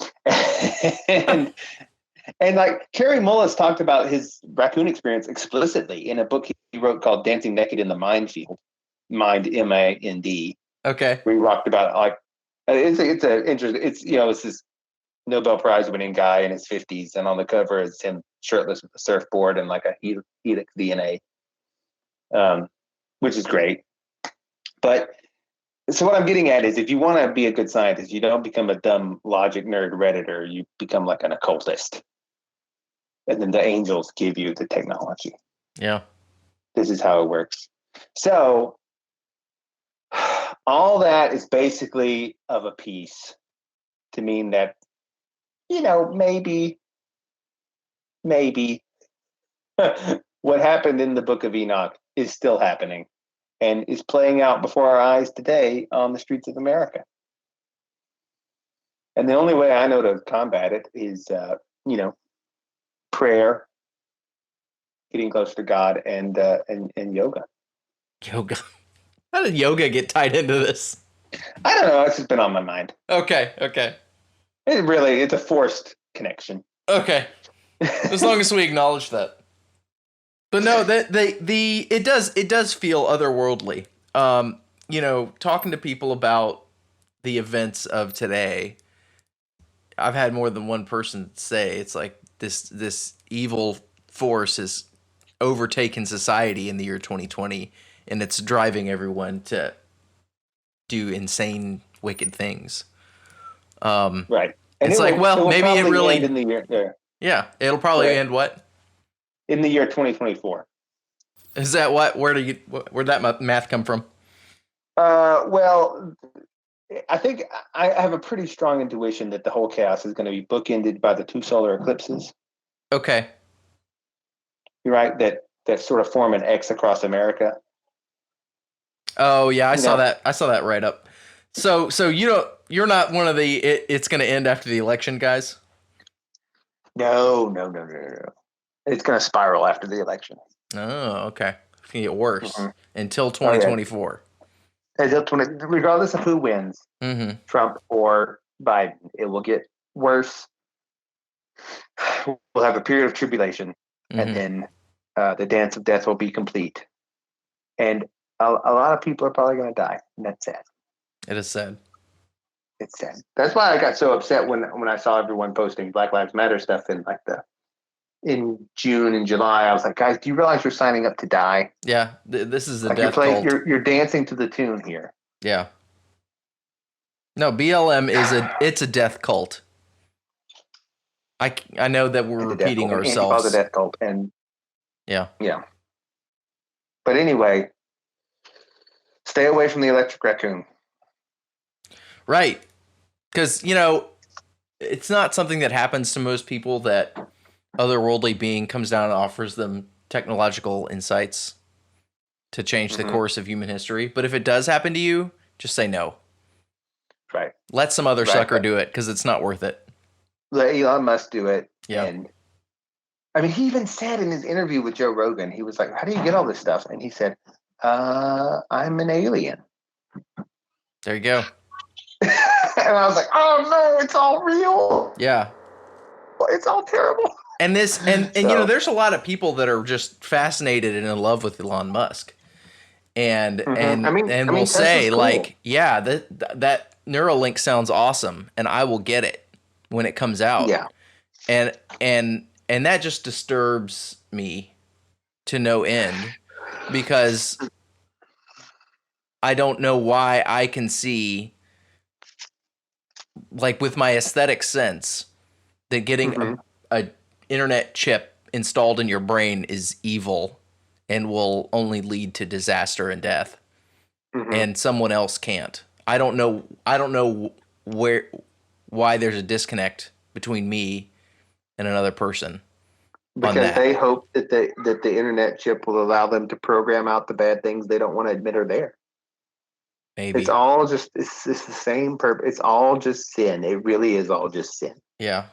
Speaker 2: and like Kerry Mullis talked about his raccoon experience explicitly in a book he wrote called Dancing Naked in the Minefield. Mind, M-A-N-D.
Speaker 3: Okay.
Speaker 2: Where he talked about like, it's a interesting, it's, you know, it's this Nobel Prize winning guy in his 50s, and on the cover it's him shirtless with a surfboard and like a helix DNA, which is great. But so what I'm getting at is, if you want to be a good scientist, you don't become a dumb logic nerd Redditor. You become like an occultist. And then the angels give you the technology.
Speaker 3: Yeah.
Speaker 2: This is how it works. So all that is basically of a piece to mean that, you know, maybe what happened in the Book of Enoch is still happening and is playing out before our eyes today on the streets of America. And the only way I know to combat it is, you know, prayer, getting closer to God, and yoga.
Speaker 3: Yoga. How did yoga get tied into this?
Speaker 2: I don't know. It's just been on my mind.
Speaker 3: Okay.
Speaker 2: It's a forced connection.
Speaker 3: Okay. As long as we acknowledge that. But no, it does feel otherworldly. You know, talking to people about the events of today, I've had more than one person say it's like this evil force has overtaken society in the year 2020, and it's driving everyone to do insane, wicked things.
Speaker 2: Right. And
Speaker 3: it's like, well, maybe it really
Speaker 2: end in the year.
Speaker 3: Yeah, it'll probably end what?
Speaker 2: In the year 2024.
Speaker 3: Is that what? Where'd that math come from?
Speaker 2: Well, I think I have a pretty strong intuition that the whole chaos is going to be bookended by the 2 solar eclipses.
Speaker 3: Okay.
Speaker 2: You're right, that sort of form an X across America.
Speaker 3: Oh yeah, I saw that. I saw that right up. So you're not one of the it's going to end after the election guys? No.
Speaker 2: It's going to spiral after the election.
Speaker 3: Oh, okay. It's going to get worse until 2024.
Speaker 2: Regardless of who wins, Trump or Biden, it will get worse. We'll have a period of tribulation, and then the dance of death will be complete. And a lot of people are probably going to die, and that's sad.
Speaker 3: It is sad.
Speaker 2: It's sad. That's why I got so upset when I saw everyone posting Black Lives Matter stuff in June and July. I was like, guys, do you realize you're signing up to die?
Speaker 3: Yeah, this is a death cult.
Speaker 2: You're dancing to the tune here.
Speaker 3: Yeah. No, BLM it's a death cult. I know that we're repeating ourselves.
Speaker 2: The death cult, and
Speaker 3: yeah.
Speaker 2: But anyway, stay away from the electric raccoon.
Speaker 3: Right. Because, you know, it's not something that happens to most people that otherworldly being comes down and offers them technological insights to change the course of human history. But if it does happen to you, just say no.
Speaker 2: Right.
Speaker 3: Let some other sucker do it, because it's not worth it.
Speaker 2: Let Elon Musk do it.
Speaker 3: Yeah.
Speaker 2: And I mean, he even said in his interview with Joe Rogan, he was like, how do you get all this stuff? And he said, I'm an alien.
Speaker 3: There you go.
Speaker 2: And I was like, oh no, it's all real.
Speaker 3: Yeah.
Speaker 2: It's all terrible.
Speaker 3: And you know, there's a lot of people that are just fascinated and in love with Elon Musk. And will say, cool. Like, yeah, that Neuralink sounds awesome, and I will get it when it comes out.
Speaker 2: Yeah.
Speaker 3: And that just disturbs me to no end, because I don't know why I can see, like, with my aesthetic sense, that getting a internet chip installed in your brain is evil and will only lead to disaster and death. And someone else can't. I don't know why there's a disconnect between me and another person.
Speaker 2: Because they hope that the internet chip will allow them to program out the bad things they don't want to admit are there.
Speaker 3: Maybe.
Speaker 2: It's all just it's the same purpose. It's all just sin. It really is all just sin.
Speaker 3: Yeah.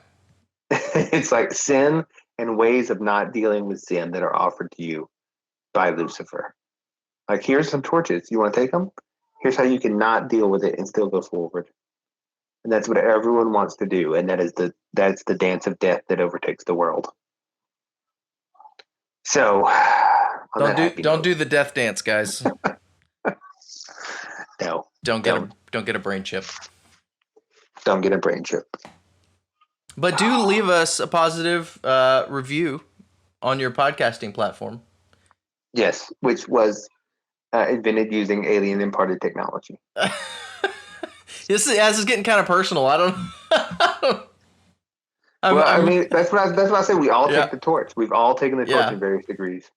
Speaker 2: It's like sin and ways of not dealing with sin that are offered to you by Lucifer. Like, here's some torches. You want to take them? Here's how you can not deal with it and still go forward. And that's what everyone wants to do. And that's the dance of death that overtakes the world. So
Speaker 3: don't do the death dance, guys.
Speaker 2: No.
Speaker 3: Don't get a brain chip.
Speaker 2: Don't get a brain chip.
Speaker 3: But do leave us a positive review on your podcasting platform.
Speaker 2: Yes, which was invented using alien imparted technology.
Speaker 3: This is getting kind of personal. I don't.
Speaker 2: I mean, that's what I say. We all
Speaker 3: Yeah.
Speaker 2: take the torch. We've all taken the torch
Speaker 3: Yeah.
Speaker 2: in various degrees.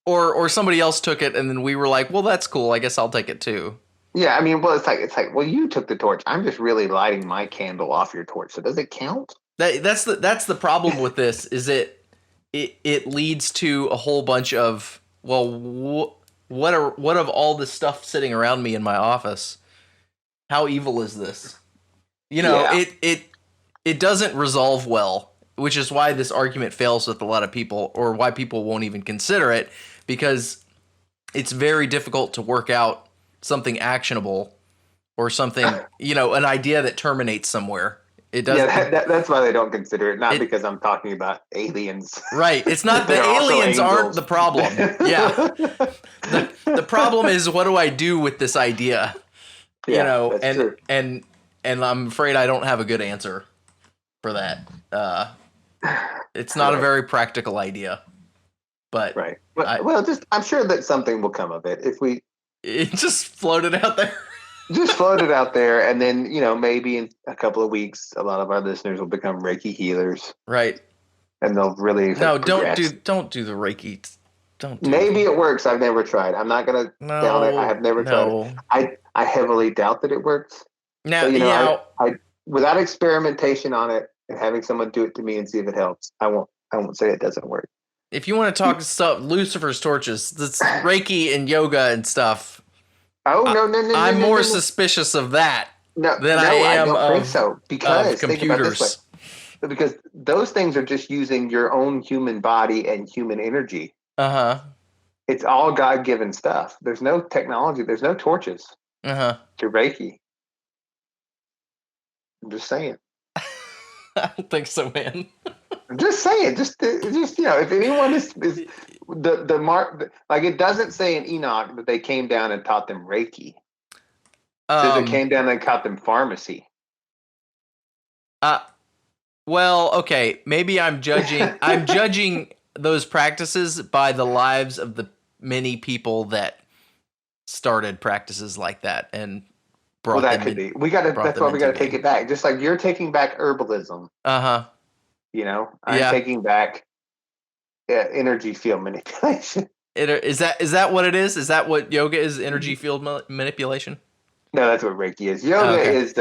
Speaker 3: Or somebody else took it, and then we were like, "Well, that's cool. I guess I'll take it too."
Speaker 2: Yeah, I mean, well, it's like, well, you took the torch. I'm just really lighting my candle off your torch. So does it count?
Speaker 3: That's the problem with this. Is it leads to a whole bunch of, well, what of all this stuff sitting around me in my office? How evil is this? You know,
Speaker 2: Yeah.
Speaker 3: It doesn't resolve well, which is why this argument fails with a lot of people, or why people won't even consider it, because it's very difficult to work out something actionable or something, an idea that terminates somewhere. It doesn't.
Speaker 2: Yeah, that's why they don't consider it. Not because I'm talking about aliens.
Speaker 3: Right. It's not the
Speaker 2: They're also
Speaker 3: aliens aren't
Speaker 2: angels.
Speaker 3: the problem. Yeah. The problem is, what do I do with this idea?
Speaker 2: Yeah, that's true.
Speaker 3: And I'm afraid I don't have a good answer for that. It's not a very practical idea, but
Speaker 2: right. I'm sure that something will come of it if we
Speaker 3: just floated out there.
Speaker 2: just float it out there, and then maybe in a couple of weeks, a lot of our listeners will become Reiki healers,
Speaker 3: Right.
Speaker 2: and they'll really
Speaker 3: don't
Speaker 2: progress.
Speaker 3: do the Reiki. Don't.
Speaker 2: Maybe it works. I've never tried. I'm not gonna doubt it. I have never tried it. I heavily doubt that it works.
Speaker 3: Now,
Speaker 2: but, I without experimentation on it and having someone do it to me and see if it helps, I won't say it doesn't work.
Speaker 3: if you want to talk stuff, Lucifer's torches, that's Reiki and yoga and stuff.
Speaker 2: Oh no!
Speaker 3: I'm more suspicious of that than I am
Speaker 2: don't think
Speaker 3: of,
Speaker 2: so. Because
Speaker 3: of
Speaker 2: think about it this
Speaker 3: computers.
Speaker 2: way. Because those things are just using your own human body and human energy. It's all God-given stuff. There's no technology. There's no torches to Reiki. I'm just saying.
Speaker 3: I don't think so, man.
Speaker 2: I'm just saying. Just if anyone is the mark, like, it doesn't say in Enoch that they came down and taught them Reiki. It says they came down and taught them pharmacy.
Speaker 3: Well, okay, maybe I'm judging those practices by the lives of the many people that started practices like that and brought them.
Speaker 2: Well, that could be. That's why we gotta take it back. Just like you're taking back herbalism. I'm taking back energy field manipulation.
Speaker 3: Is that what it is? Is that what yoga is? Energy field manipulation?
Speaker 2: No, that's what Reiki is. Yoga is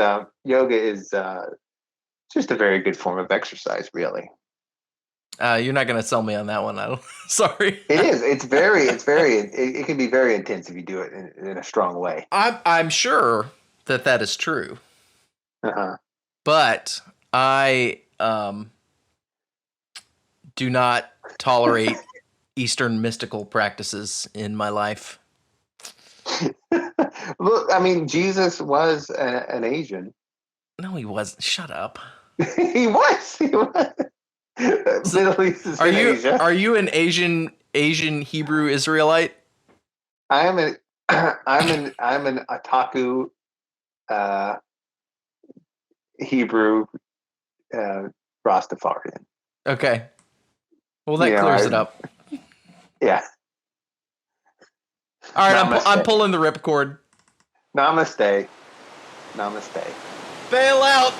Speaker 2: just a very good form of exercise, really.
Speaker 3: You're not going to sell me on that one. Sorry.
Speaker 2: It is. It can be very intense if you do it in a strong way.
Speaker 3: I'm sure that is true. But I do not tolerate Eastern mystical practices in my life.
Speaker 2: Look, I mean, Jesus was an Asian.
Speaker 3: No, he wasn't. Shut up.
Speaker 2: He was. Middle East is Asia.
Speaker 3: Are you an Asian Hebrew Israelite?
Speaker 2: I'm an otaku Hebrew Rastafarian.
Speaker 3: Okay. Well, that clears it up.
Speaker 2: Yeah.
Speaker 3: All right, I'm pulling the ripcord.
Speaker 2: Namaste.
Speaker 3: Bail out.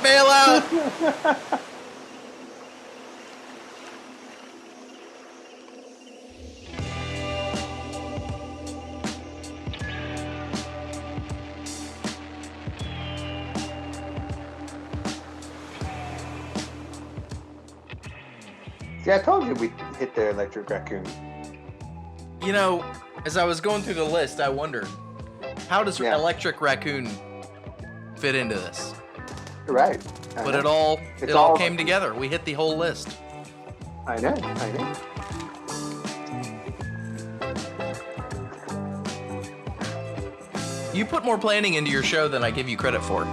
Speaker 2: See, I told you we hit the electric raccoon.
Speaker 3: You know, as I was going through the list, I wondered, how does electric raccoon fit into this?
Speaker 2: You're right.
Speaker 3: But it all came together. We hit the whole list.
Speaker 2: I know.
Speaker 3: You put more planning into your show than I give you credit for.